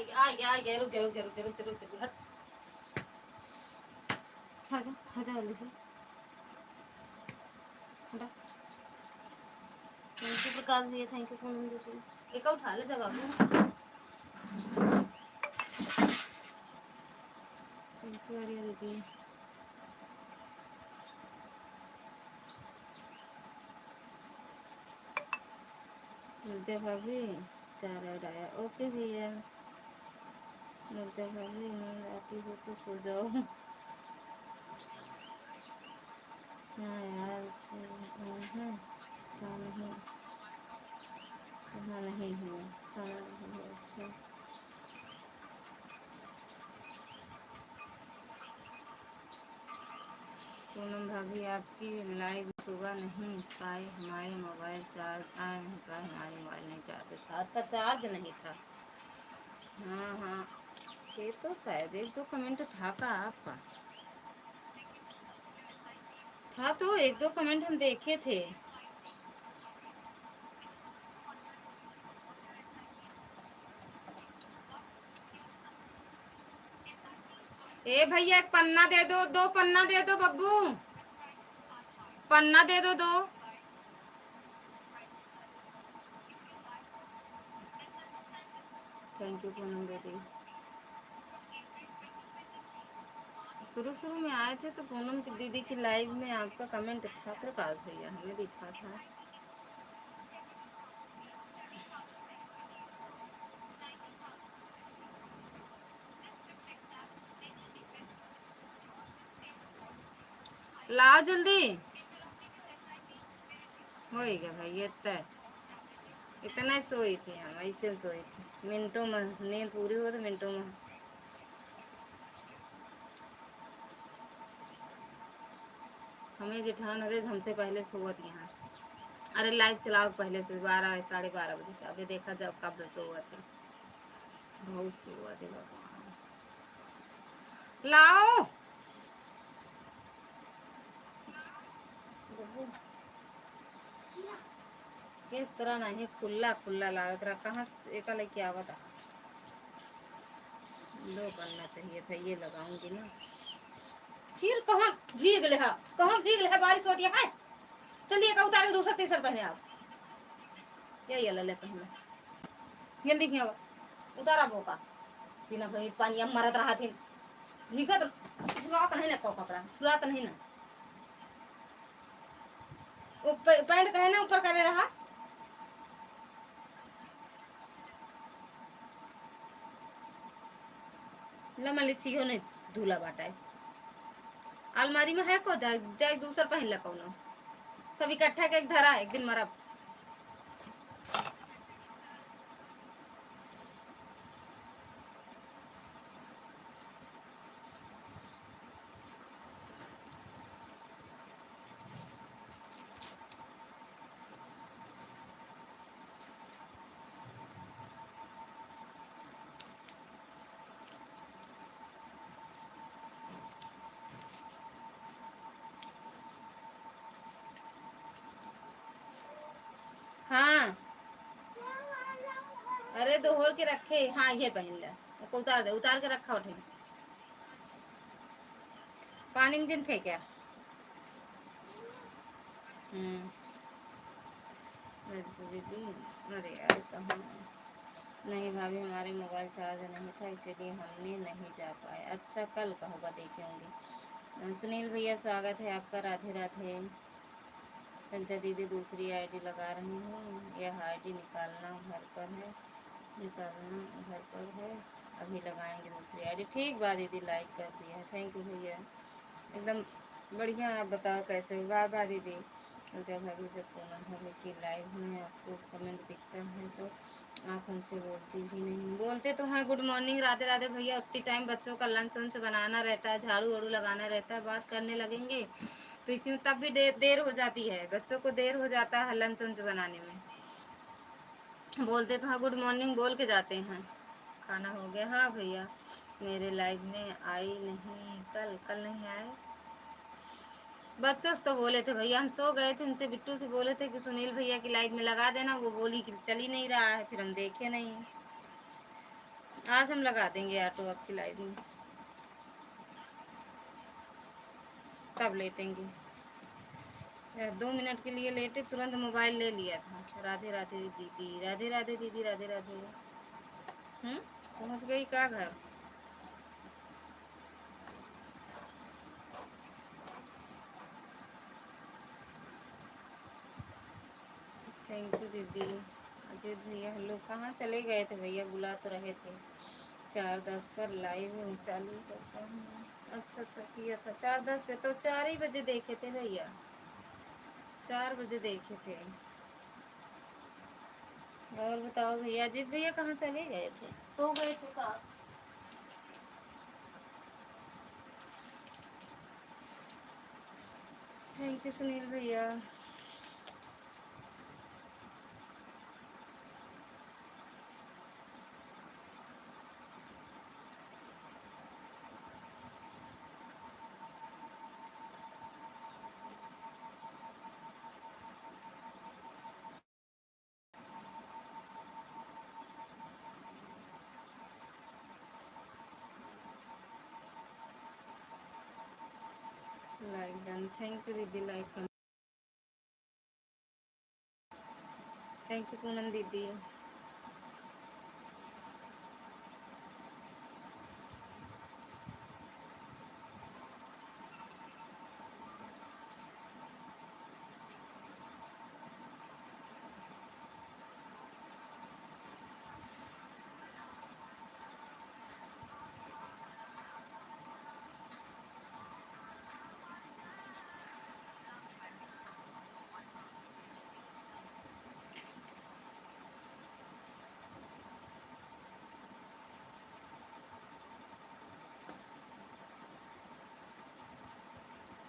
आ गया, रुक जा रुक जा रुक जा रुक जा रुक जा, हट, हट जा जल्दी से, हटा। थैंक यू प्रकाश भैया, थैंक यू पूनम दीदी। एक उठा ले जा बाबू। थैंक यू आर्या दीदी। नृत्या भाभी 4 ऐड आया, ओके भैया। नृत्या भाभी नींद आती हो तो सो जाओ। हाँ यार, हाँ हाँ नहीं, हाँ नहीं हुआ, खाना नहीं हुआ, अच्छा। पूनम भाभी आपकी लाइव सुबह नहीं पाए, हमारे मोबाइल चार्ज आ नहीं पाए, हमारे मोबाइल नहीं चार्ज था। अच्छा, चार्ज नहीं था। हाँ हाँ, ये तो शायद 1-2 कमेंट था का आपका, था तो 1-2 कमेंट हम देखे थे। ए भैया एक पन्ना दे दो, 2 पन्ना दे दो बब्बू, पन्ना दे दो 2। थैंक यू पूनम दीदी। शुरू शुरू में आए थे तो पूनम की दीदी की लाइव में आपका कमेंट था प्रकाश भैया, हमें दिखा था। लाओ जल्दी, हो गया भाई, इतना सोई थी हम, ऐसे सोई थी मिनटों में, नींद पूरी हो तो मिनटों में। हमें जेठान अरे हमसे पहले सोवत यहाँ। अरे लाइव चलाओ पहले से, 12-12:30 बजे से, अभी देखा जाओ कब सोवत है। बहुत सोवत है भगवान। लाओ किस तरह नहीं, खुला खुला लाओ, कहाँ से एक लेके आवत। लो बनना चाहिए था, ये लगाऊंगी ना। फिर कहाँ भीग ले, कहाँ भीग ले, बारिश हो रही है। चलिए का उतारे, दूसरा तीसरा पहने आप, यही ले पहले जल्दी ही उतारा बोका, बिना भाई पानी अब मरत रहा थी, भीगत सुरात नहीं ना, तो कपड़ा सुरात नहीं ना, ऊपर पैंट कहे ना ऊपर करे रहा। लमा लिच्छी हो नहीं, धूला बाटा है अलमारी में है को, जाए दूसरा पहन ला कौनो, सब इकट्ठा के एक धरा, एक दिन मरब। हाँ, अरे दोहर के रखे, हाँ ये पहन ले, उतार दे, उतार के रखा उठे, पानी में दिन फेंका। दीदी अरे यार कहाँ, नहीं भाभी हमारे मोबाइल चार्ज नहीं था, इसीलिए हमने नहीं जा पाए। अच्छा कल का होगा, देखेंगे। सुनील भैया स्वागत है आपका, राधे राधे। ललिता दीदी दूसरी आईडी लगा रही हूँ, यह आईडी निकालना घर पर है, निकालना घर पर है, अभी लगाएंगे दूसरी आईडी। ठीक बात दीदी, लाइक कर दिया, थैंक यू भैया, एकदम बढ़िया। आप बताओ कैसे, वाह वाह दीदी। ललिता भाभी जब पूनम भाभी की लाइव में आपको कमेंट दिखता है तो आप हमसे बोलती भी नहीं। बोलते तो हैं, गुड मॉर्निंग राधे राधे भैया, उतनी टाइम बच्चों का लंच वंच बनाना रहता है, झाड़ू वाड़ू लगाना रहता है, बात करने लगेंगे तो इसमें तब भी देर हो जाती है, बच्चों को देर हो जाता है लंच वंच बनाने में। बोलते तो हाँ गुड मॉर्निंग बोल के जाते हैं। खाना हो गया, हाँ भैया मेरे लाइव में आई नहीं, कल नहीं आए। बच्चों से तो बोले थे भैया, हम सो गए थे, इनसे बिट्टू से बोले थे कि सुनील भैया की लाइव में लगा देना, वो बोली कि चल ही नहीं रहा है, फिर हम देखे नहीं। आज हम लगा देंगे ऑटो आपकी लाइफ में। कब लेटेंगे? 2 मिनट के लिए लेटे, तुरंत मोबाइल ले लिया था। राधे राधे दीदी, राधे राधे दीदी, राधे राधे। पहुंच गई का घर? थैंक यू दीदी। अजीत भैया हेलो, कहाँ चले गए थे भैया? बुला तो रहे थे। 4:10 पर लाइव चालू करता हूँ। अच्छा अच्छा किया था 4:10 पे, तो 4 ही बजे देखे थे भैया, 4 बजे देखे थे। और बताओ भैया, अजीत भैया कहाँ चले गए थे? सो गए थे का? थैंक यू सुनील भैया। लाइक डन, थैंक यू दीदी लाइक। थैंक यू पूनम दीदी।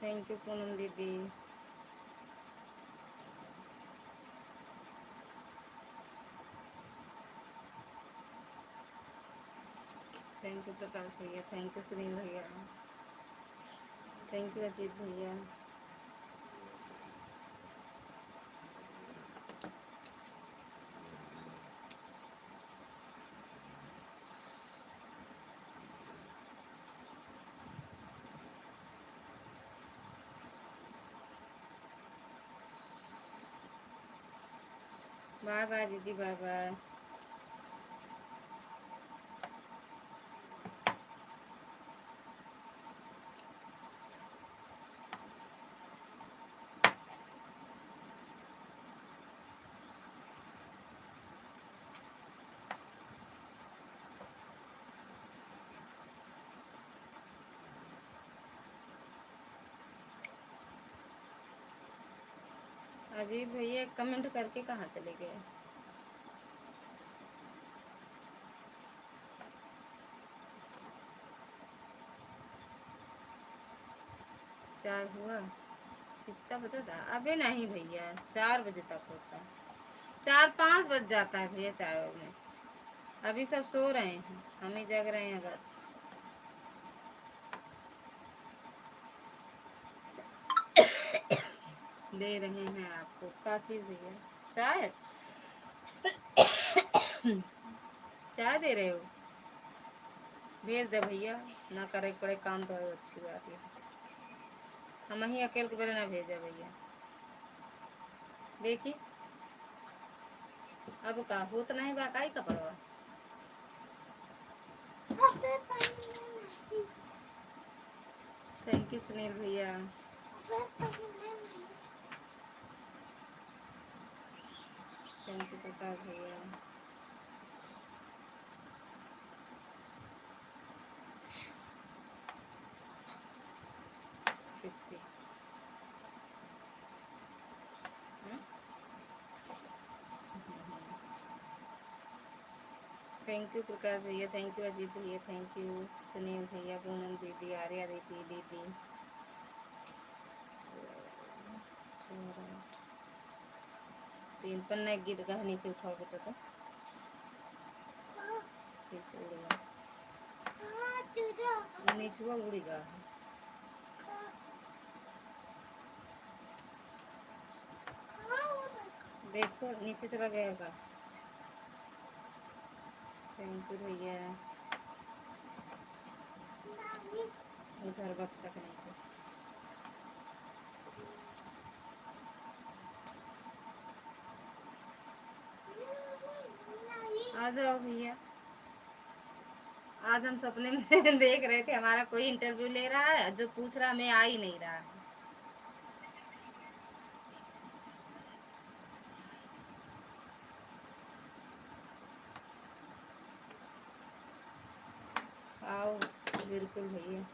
थैंक यू पूनम दीदी। थैंक यू प्रकाश भैया, थैंक यू सुनील भैया, थैंक यू अजीत भैया। बाय बाय दीदी, बाय बाय। अजीत भैया कमेंट करके कहाँ चले गए? चार हुआ? कितना बजा था? अबे नहीं भैया, 4 बजे तक होता है, 4-5 बज जाता है भैया चाय में। अभी सब सो रहे हैं, हम ही जग रहे हैं बस। दे रहे हैं आपको क्या चीज़ भैया? चाय? चाय दे रहे हो? भेज दे भैया, ना करे पड़े काम तो अच्छी बात है। हम ही अकेले के बेरे ना भेजे भैया। देखी अब का हो तो नहीं बाकाई का पड़वा। थैंक यू सुनील भैया। थैंक यू प्रकाश भैया। किससे? थैंक यू प्रकाश भैया, थैंक यू अजीत भैया, थैंक यू सुनील भैया, पूनम दीदी, आर्या दीदी। तीन पन्ना गिर गया नीचे, उठाओ बेटा तो नीचे उड़ गया, नीचे उड़ गया। देखो नीचे चला गया होगा। थैंक यू भैया। उधर बक्सा के नीचे। आ जाओ भैया। आज हम सपने में देख रहे थे हमारा कोई इंटरव्यू ले रहा है, जो पूछ रहा मैं आ ही नहीं रहा। आओ बिल्कुल भैया।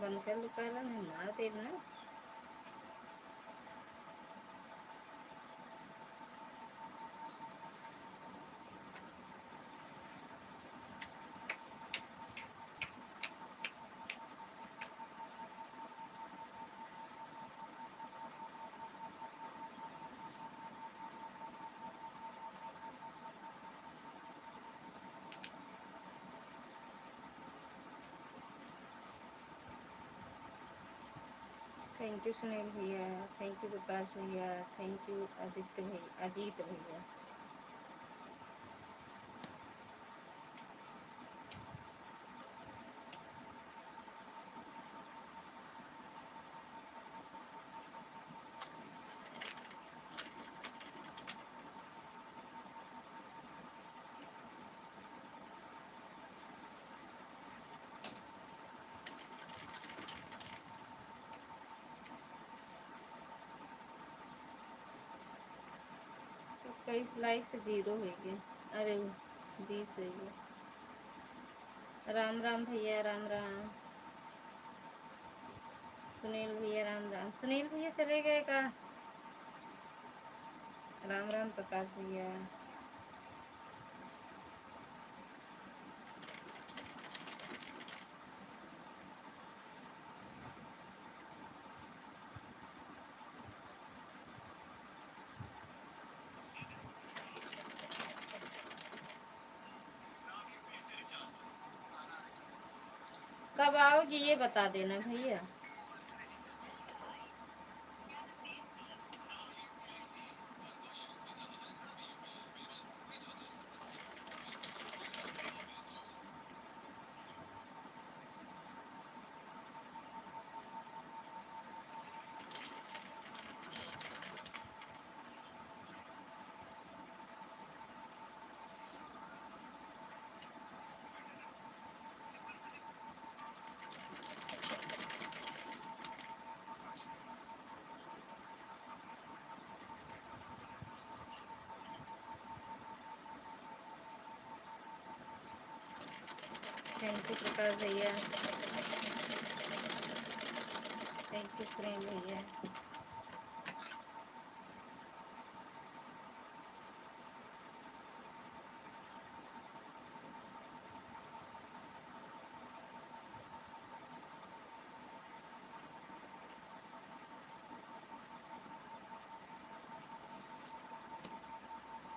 बंद कर लो पहला, नहीं मार दे ना। थैंक यू सुनील भैया, थैंक यू विकास भैया, थैंक यू आदित्य भैया, अजीत भैया। कई लाइक से 0 हो गए। अरे 20 हो गए। राम राम भैया, राम राम। सुनील भैया राम राम। सुनील भैया चले गए का? राम राम प्रकाश भैया। कब आओगी ये बता देना भैया। थैंक यू प्रकाश भैया, थैंक यू सुनील भैया।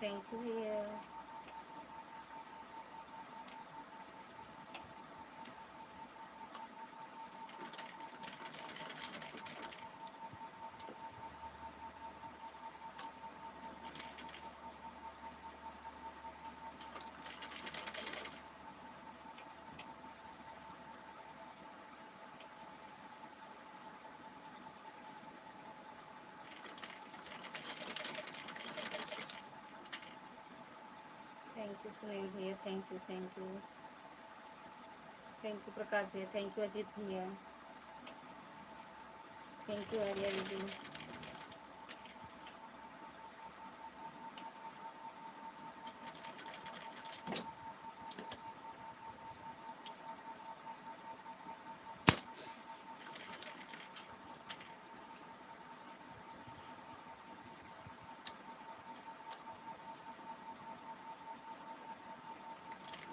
थैंक यू भैया। थैंक यू सुनील भैया, thank you, thank you, thank you Prakash भैया, थैंक यू अजीत भैया, थैंक यू आर्या दीदी।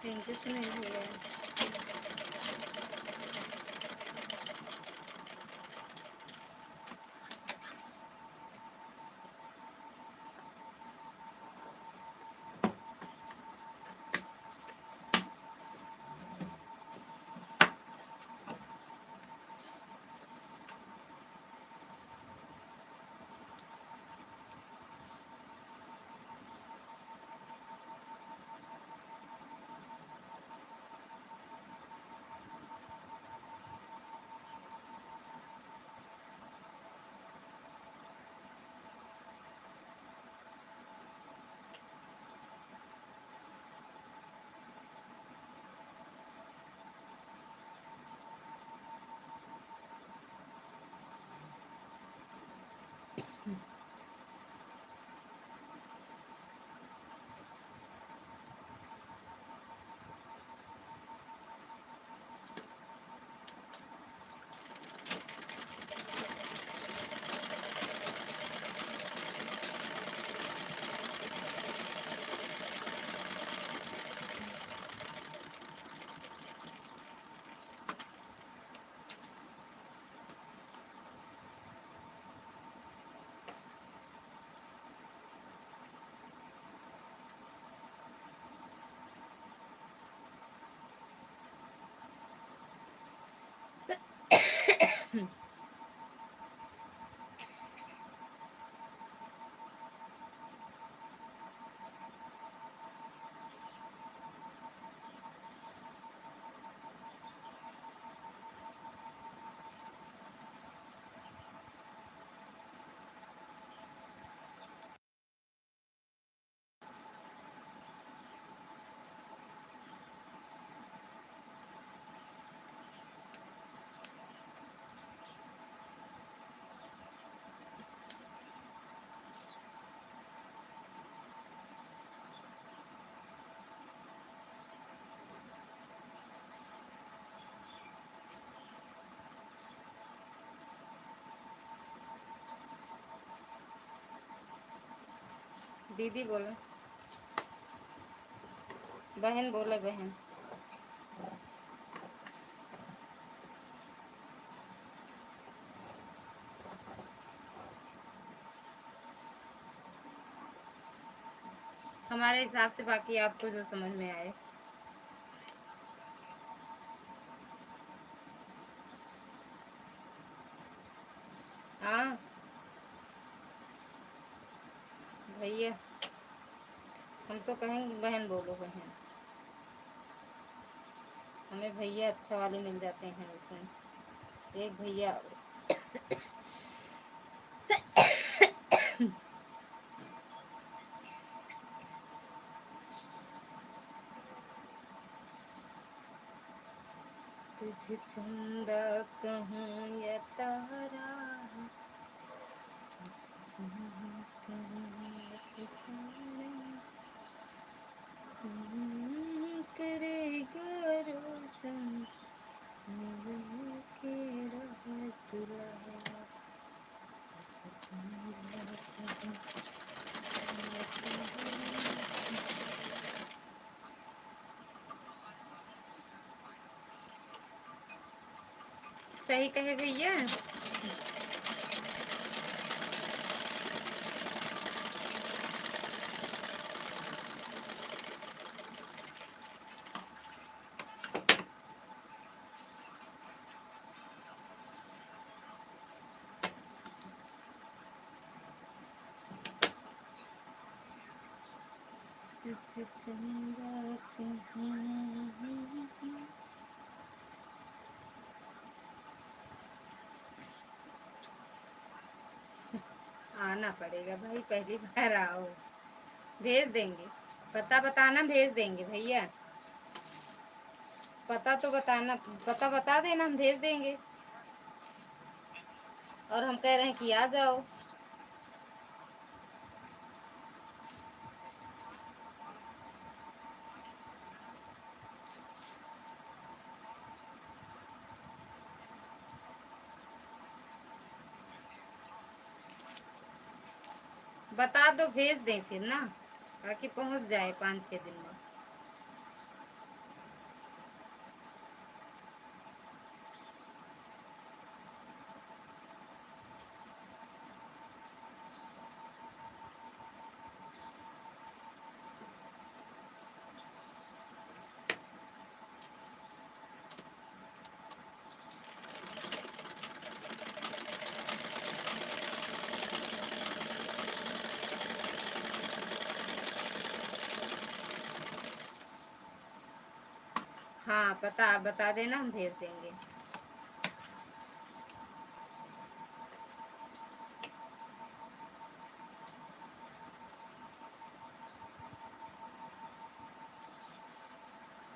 थैंक यू सुनील भैया। दीदी बोलो, बहन बोले, बहन। हमारे हिसाब से, बाकी आपको जो समझ में आए। हाँ भैया, हम तो कहेंगे बहन बोलो, बहन। हमें भैया अच्छा वाले मिल जाते हैं इसमें, एक भैया। तुझे चंदा कहूँ या तारा, करेगा रोशन के राज दुलारा। सही कहे भैया। तुझे चंदा कहूँ, आना पड़ेगा भाई, पहली बार आओ। भेज देंगे, पता बताना, भेज देंगे भैया। पता तो बताना, पता बता देना, हम भेज देंगे। और हम कह रहे हैं कि आ जाओ। बता दो, भेज दें फिर ना, ताकि पहुंच जाए 5-6 दिन में। हाँ, पता आप बता देना, हम भेज देंगे।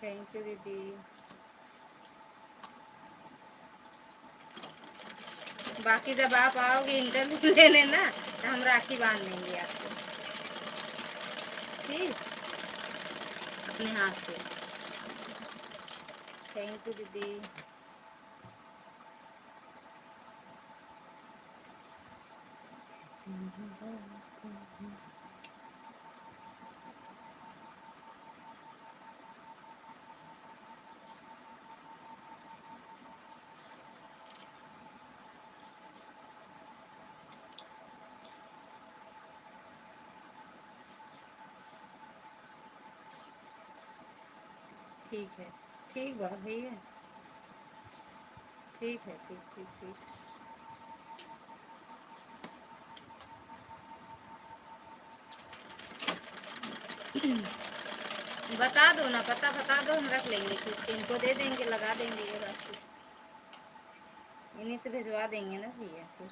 थैंक यू दीदी। बाकी जब आप आओगे इंटरव्यू लेने ना, हम राखी बांध देंगे आपको, ठीक, अपने हाथ से। थैंक यू दीदी। ठीक है, ठीक बात भैया, ठीक है, ठीक ठीक ठीक। बता दो ना, पता बता दो, हम रख लेंगे, किसके इनको दे देंगे, लगा देंगे ये राखी, इन्हीं से भिजवा देंगे ना भैया फिर।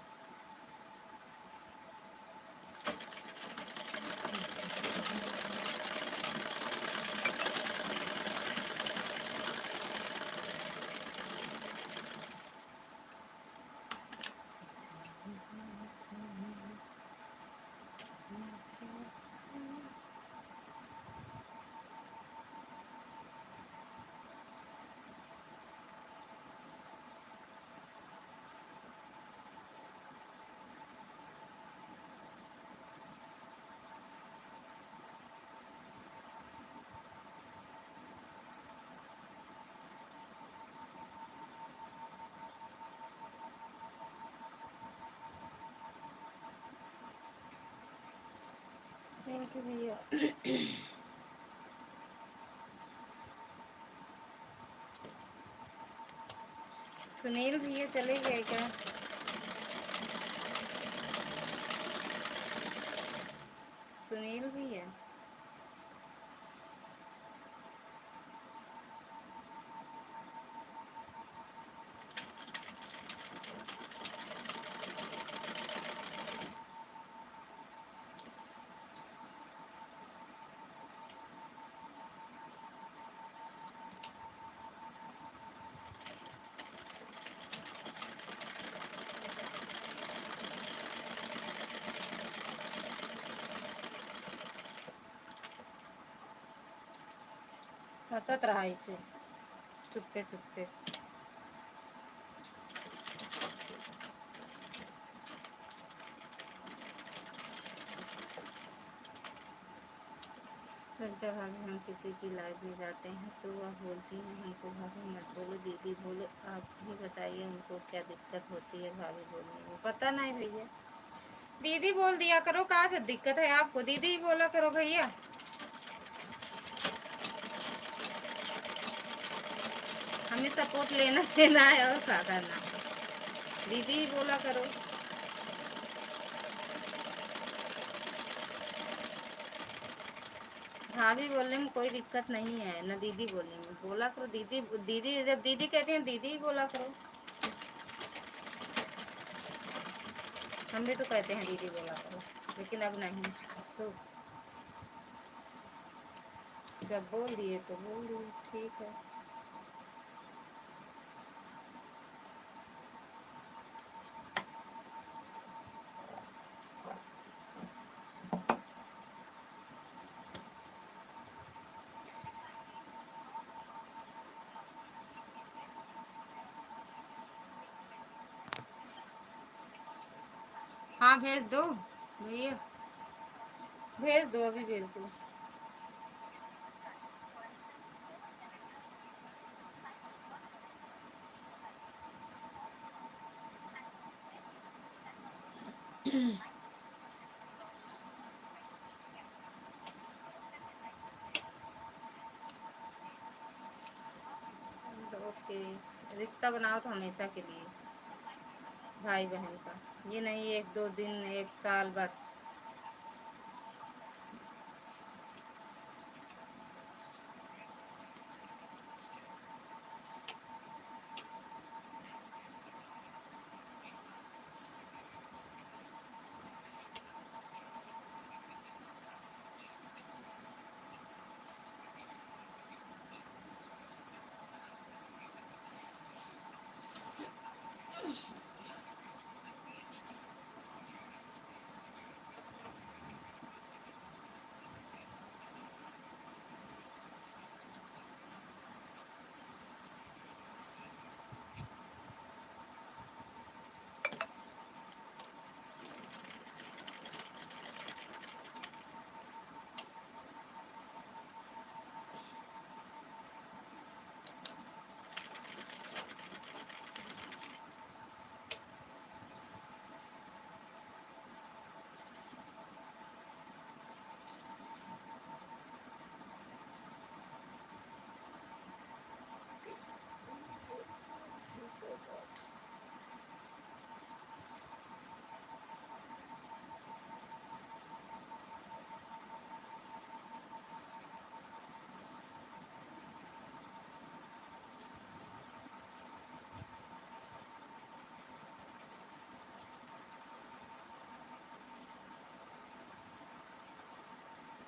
थैंक यू भैया। सुनील भैया चले गए क्या? सुनील भैया हंसत रहा इसे, चुप्पे चुप्पे। लगता है भाभी हम किसी की लाइफ में जाते हैं तो वह बोलती हैं हमको भाभी मत बोलो, दीदी बोलो, आप ही बताइए उनको क्या दिक्कत होती है भाभी बोलने में। पता नहीं भैया, दीदी बोल दिया करो, कहाँ से दिक्कत है आपको, दीदी ही बोला करो भैया, हमें सपोर्ट लेना देना है और क्या करना, दीदी ही बोला करो। भाभी बोलने में कोई दिक्कत नहीं है, न दीदी बोलने में, बोला करो दीदी, दीदी जब दीदी कहते हैं दीदी ही बोला करो। हम भी तो कहते हैं दीदी बोला करो, लेकिन अब नहीं, तो जब बोल दिए तो बोल दिए, ठीक है। हाँ भेज दो भैया, भेज दो, अभी भेज दो। ओके, रिश्ता बनाओ तो हमेशा के लिए, भाई बहन का, ये नहीं एक दो दिन, एक साल बस।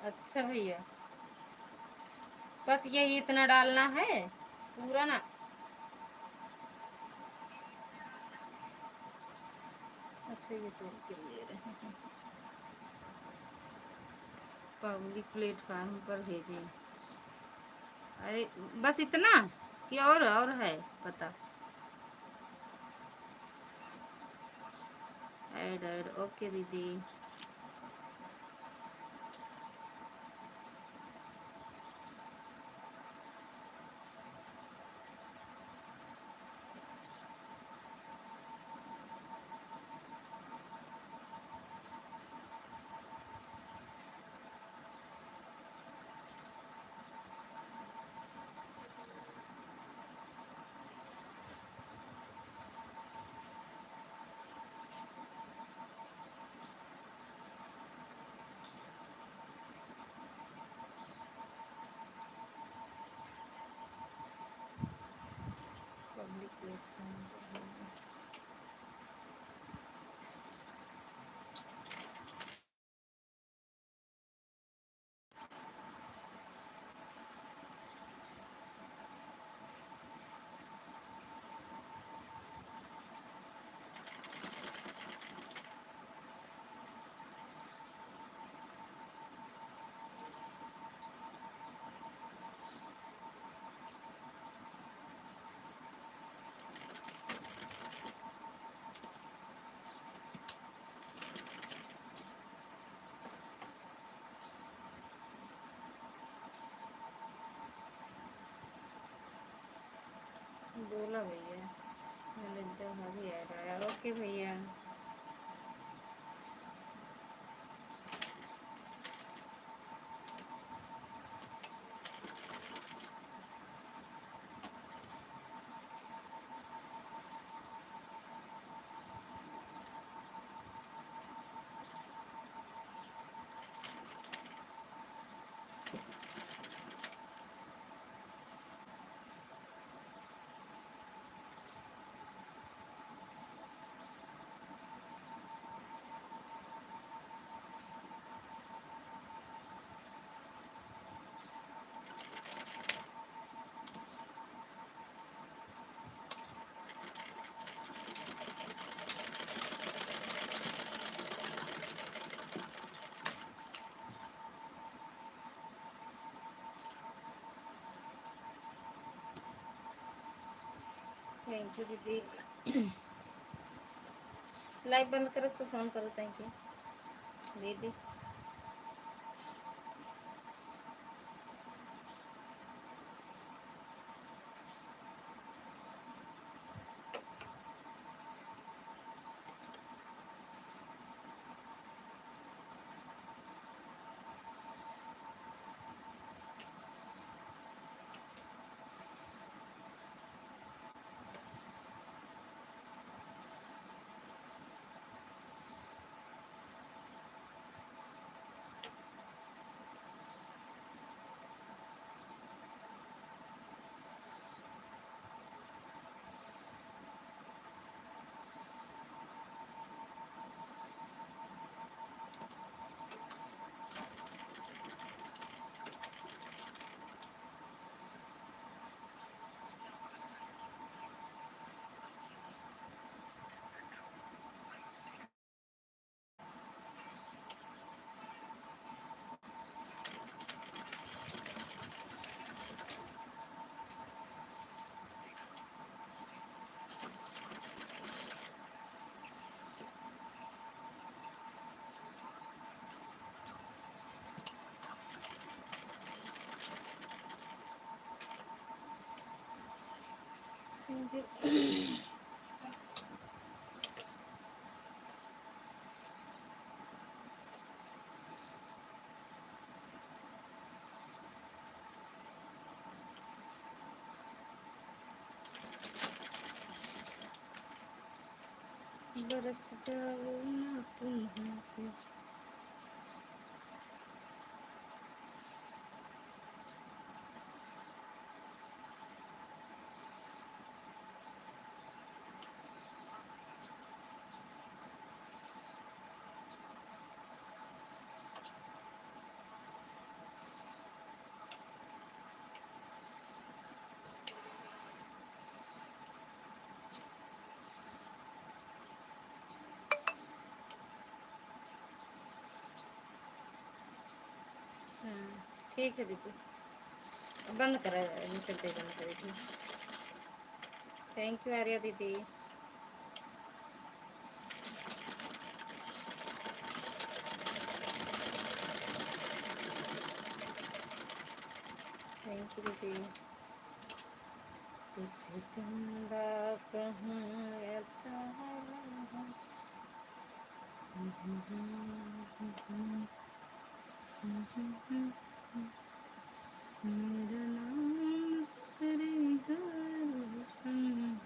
अच्छा भैया, बस यही इतना डालना है पूरा ना? अच्छा ये तो के ले रहे हैं, पब्लिक प्लेटफार्म पर भेजिए। अरे बस इतना कि और है पता? ऐड ऐड, ओके दीदी। पब्लिक प्लेटफॉर्म पर बोला भैया। ललिता भाभी ऐड आया, ओके भैया। थैंक यू दीदी। लाइव बंद करो तो फोन करो। थैंक यू दीदी। बरस जाओ ना तुम हम पे। ठीक है दीदी, बंद करा निकलते बंद करी थी। थैंक यू आर्या दीदी। थैंक यू दीदी। तुझे चंदा कहूँ या तारा, मेरा नाम करेगा रोशन।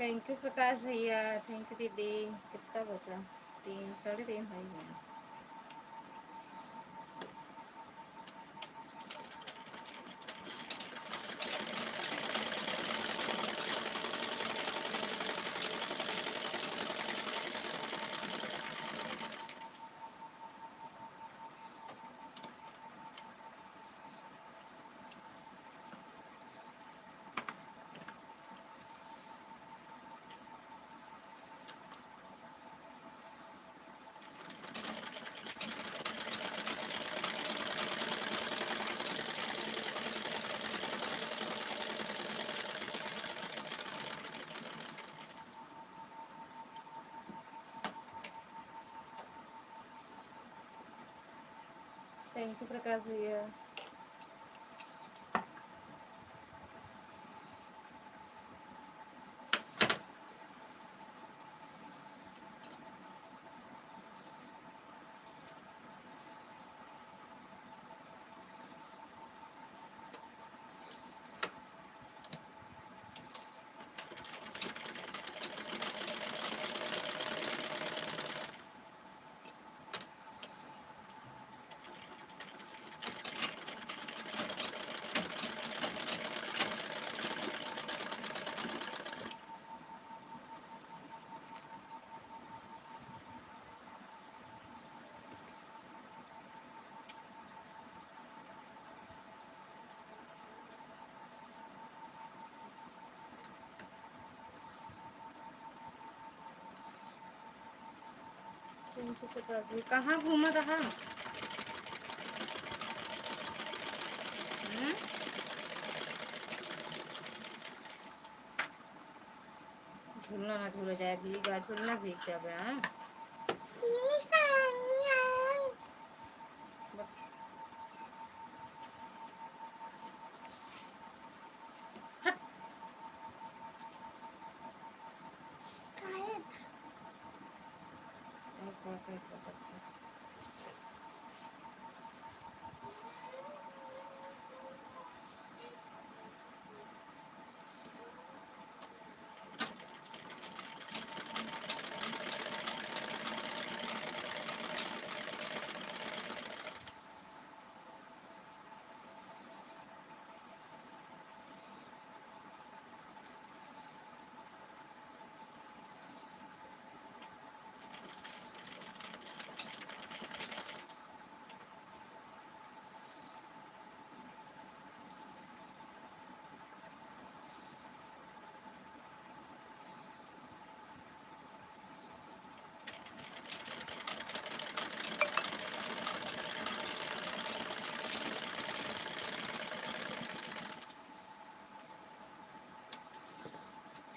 थैंक यू प्रकाश भैया, थैंक यू दीदी। कितना बचा? 3, 3.5 भाई हैं। थैंक यू प्रकाश भैया। थैंक यू प्रकाश भैया। कहाँ घूमा रहा? झूलना ना झूला जाए, भीगा झूलना भीग जाए। हाँ कैसा करता है?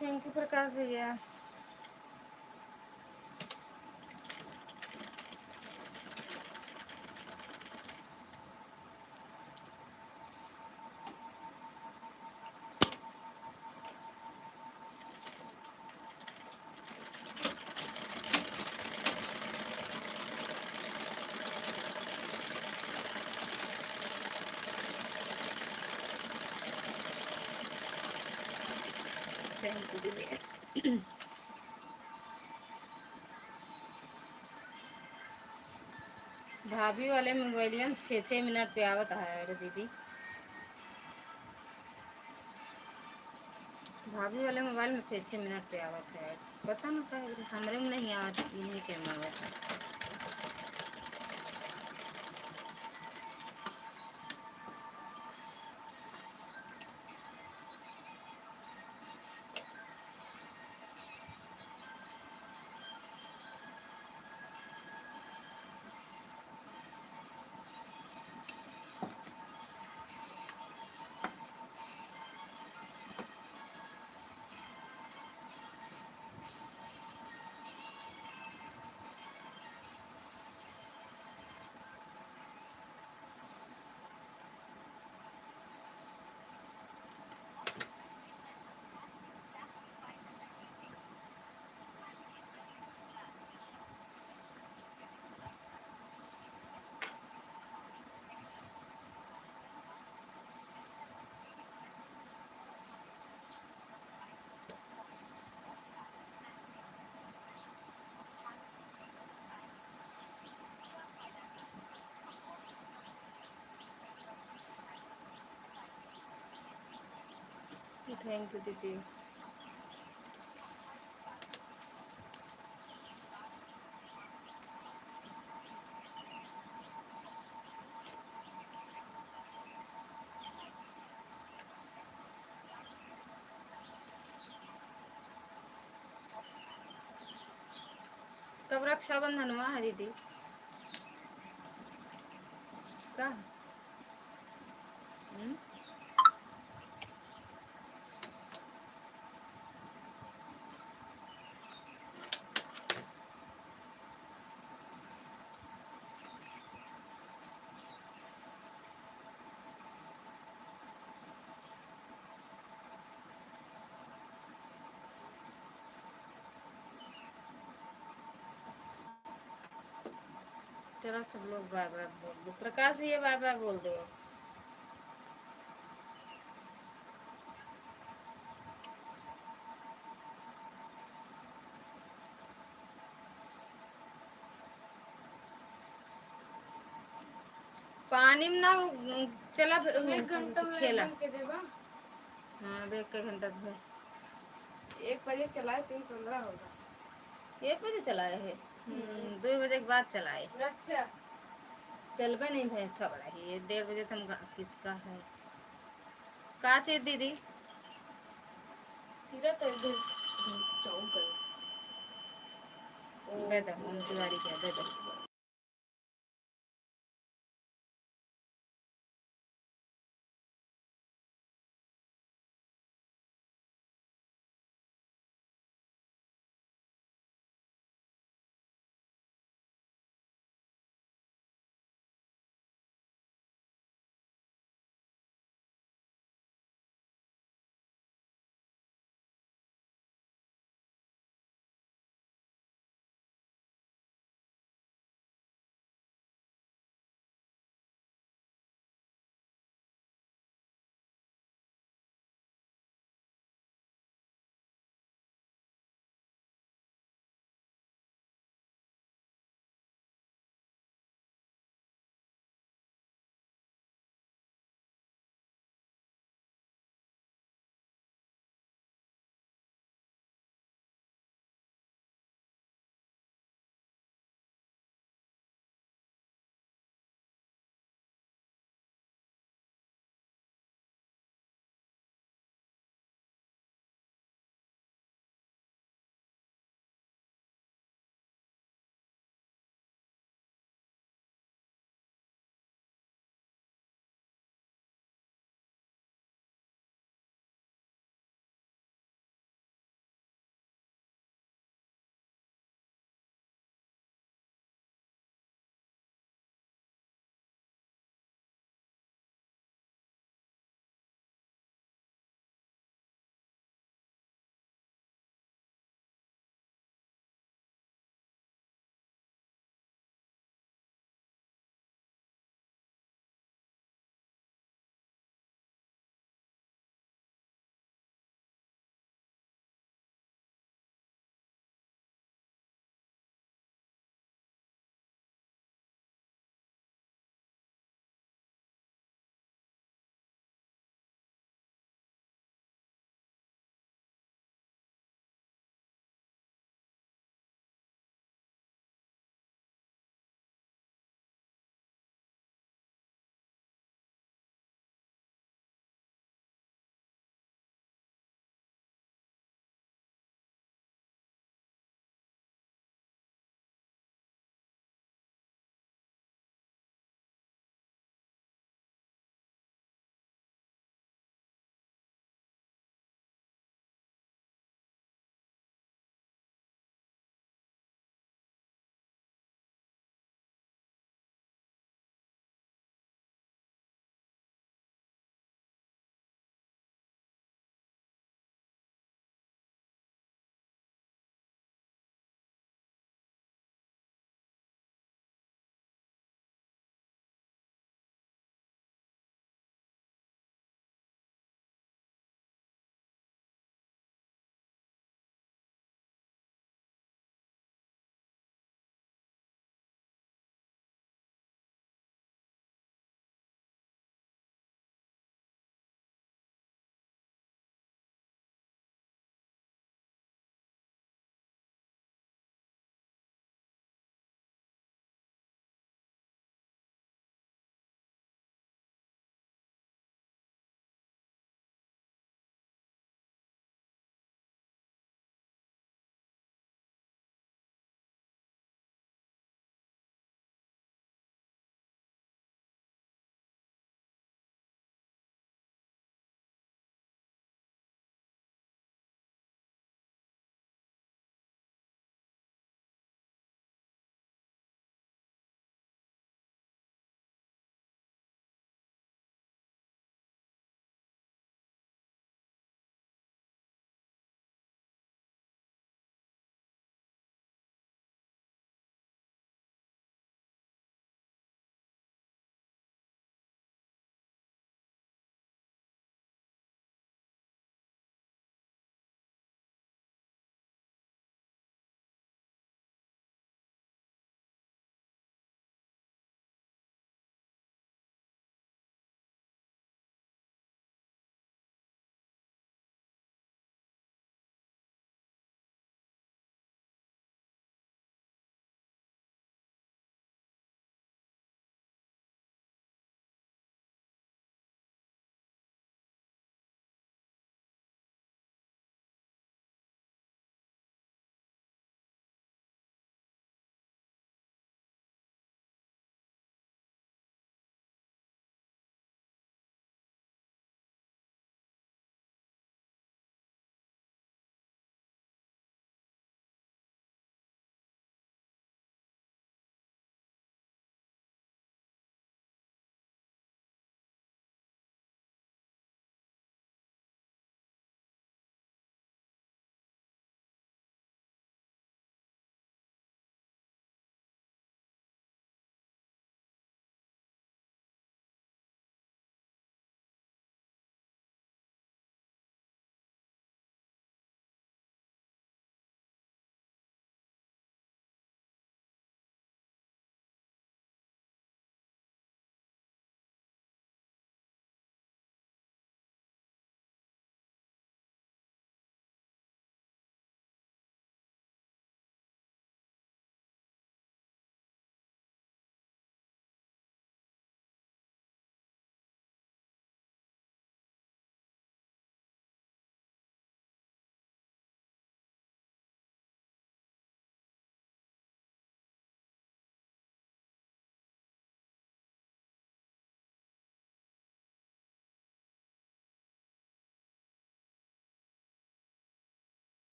थैंक यू प्रकाश भैया। थैंक यू दीदी। भाभी वाले मोबाइल में 6-6 मिनट पे आवत है। अरे दीदी, भाभी वाले मोबाइल में 6-6 मिनट पे आवत है। पता ना क्या हमारे में नहीं आवत, इन्हीं के में आवत है। थैंक यू दीदी। कब रक्षाबंधन हुआ है दीदी का? चलो सब लोग बाय बाय बोल दो। प्रकाश भैया बाय बाय बोल दो। पानी में ना चला खेला। हाँ एक घंटा 1 बजे चलाए 3:15 होगा। 1 बजे चलाए है 2 बजे के बाद चलाए। अच्छा चलबे नहीं भैंस थोड़ा ही 1:30 बजे तुम किसका है का चीज दीदी दे दो तिवारी क्या दे दो।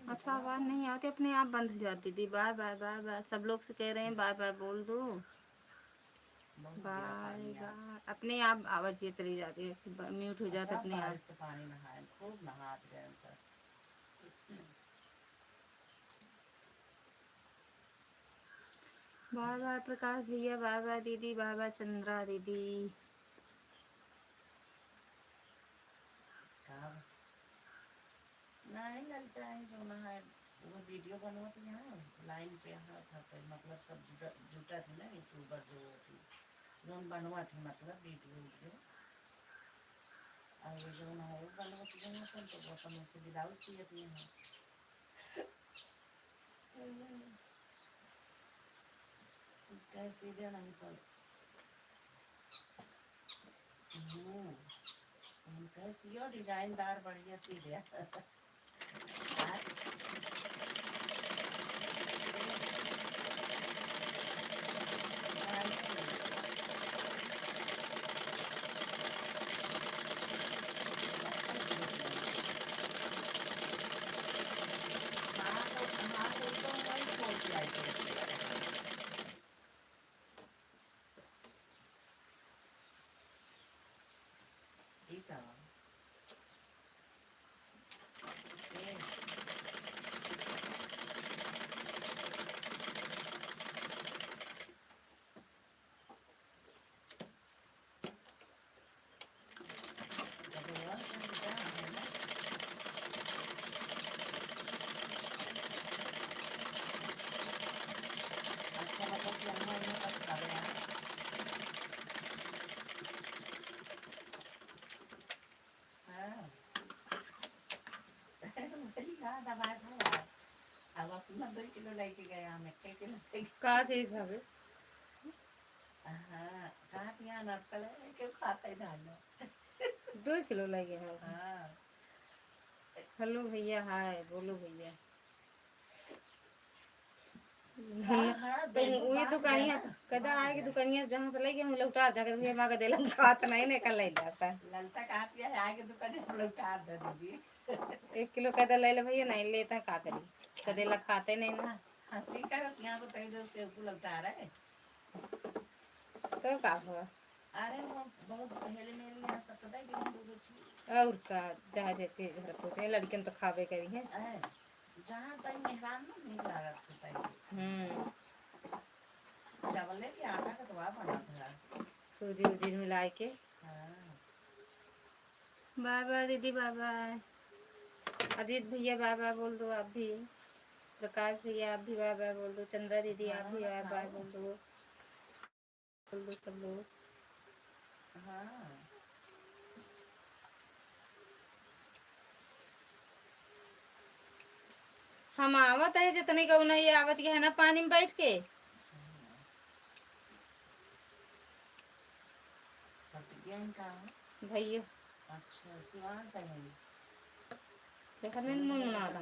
अच्छा आवाज नहीं आती, अपने आप बंद हो जाती थी। बाय बाय बाय बाय, सब लोग से कह रहे हैं बाय बाय बोल दो। बाय बाय, अपने आप आवाज ये चली जाती है, म्यूट हो जाता अपने आप। पानी नहाए, खूब नहा गए सब। बाय बाय प्रकाश भैया, बाय बाय दीदी, बाय बाय चंद्रा दीदी। नहीं लगता है जो ना है वो वीडियो बनवाती है लाइन पे यहाँ था तो मतलब सब जुटा थी ना यूट्यूबर जो थी जो बनवा थी मतलब वीडियो और जो ना है वो बनवाती है तो वो अपन उसे ब्लाउज सियती है। कैसे देना हमको कैसी हो डिजाइनदार बढ़िया सी दिया। ठीक है अब अपना 2 किलो लेके गया हम 1 किलो का चीज भाभी? हाँ कहाँ यहाँ नर्सल है क्यों खाता ही डालो 2 किलो लगे हैं। हाँ हेलो भैया, हाय बोलो भैया। हाँ तो बेलू वही बांट गया दुकानिया ना कदा बांट आए कि गया दुकानिया जहाँ से लगे हम लौटा जाकर भैया मांगा देलन खात नहीं ने कल ले जाता है। ललता कहाँ पिया है आगे दुकान हम लोग काट दे दीजिए 1 किलो कदा ले ले भैया, नहीं लेता का करी, कदेला खाते नहीं ना। हंसी कर यहाँ तो कई देर से ऊपर लगता आ रहा है तो का हुआ? अरे वो बहुत पहले मेरे यहाँ सब पता है कि हम लोग और का जहाँ जाके घर पहुँचे लड़कियन तो खावे करी है। जहाँ तक मेहरान ना नहीं लागत तो पहले चावल के आटा का तो बना था सूजी उजी मिला के। बाय बाय दीदी, बाय बाय। अजीत भैया बाय बाय बोल दो आप भी। प्रकाश भैया आप भी बाय बाय बोल दो। चंद्रा दीदी आप भी बाय बाय बोल दो सब लोग। हम आवत है जितने का नहीं आवत है ना पानी में बैठ के भैया। अच्छा सिवान से है देखने में मना था।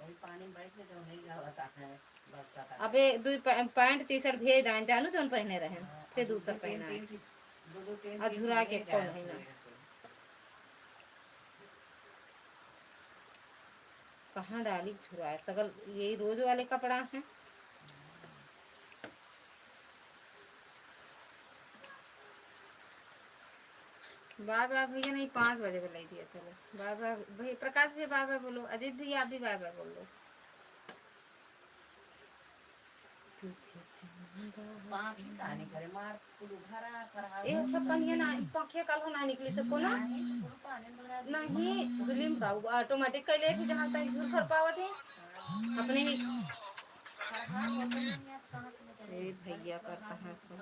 वही पानी बैठ के जो नहीं जाता है बरसात अबे दो पैंट टी शर्ट भेज डाल जानू जोन पहने रहे फिर दूसर पहना है अधूरा के को महीना कहाँ डाली छुरा है सगल यही रोज वाले कपड़ा है। बाय बाय भैया, नहीं 5 बजे बुलाई दिया चलो बाय बाय भैया। प्रकाश भैया बाय बाय बोलो। अजीत भैया आप भी बाय बाय बोल लो। ए सब कनिया ना पंखे कल ना निकली सको ना नहीं फिल्म का ऑटोमेटिक कर ले जहां तक दूर कर पावत है अपने ही। ए भैया करता है फोन।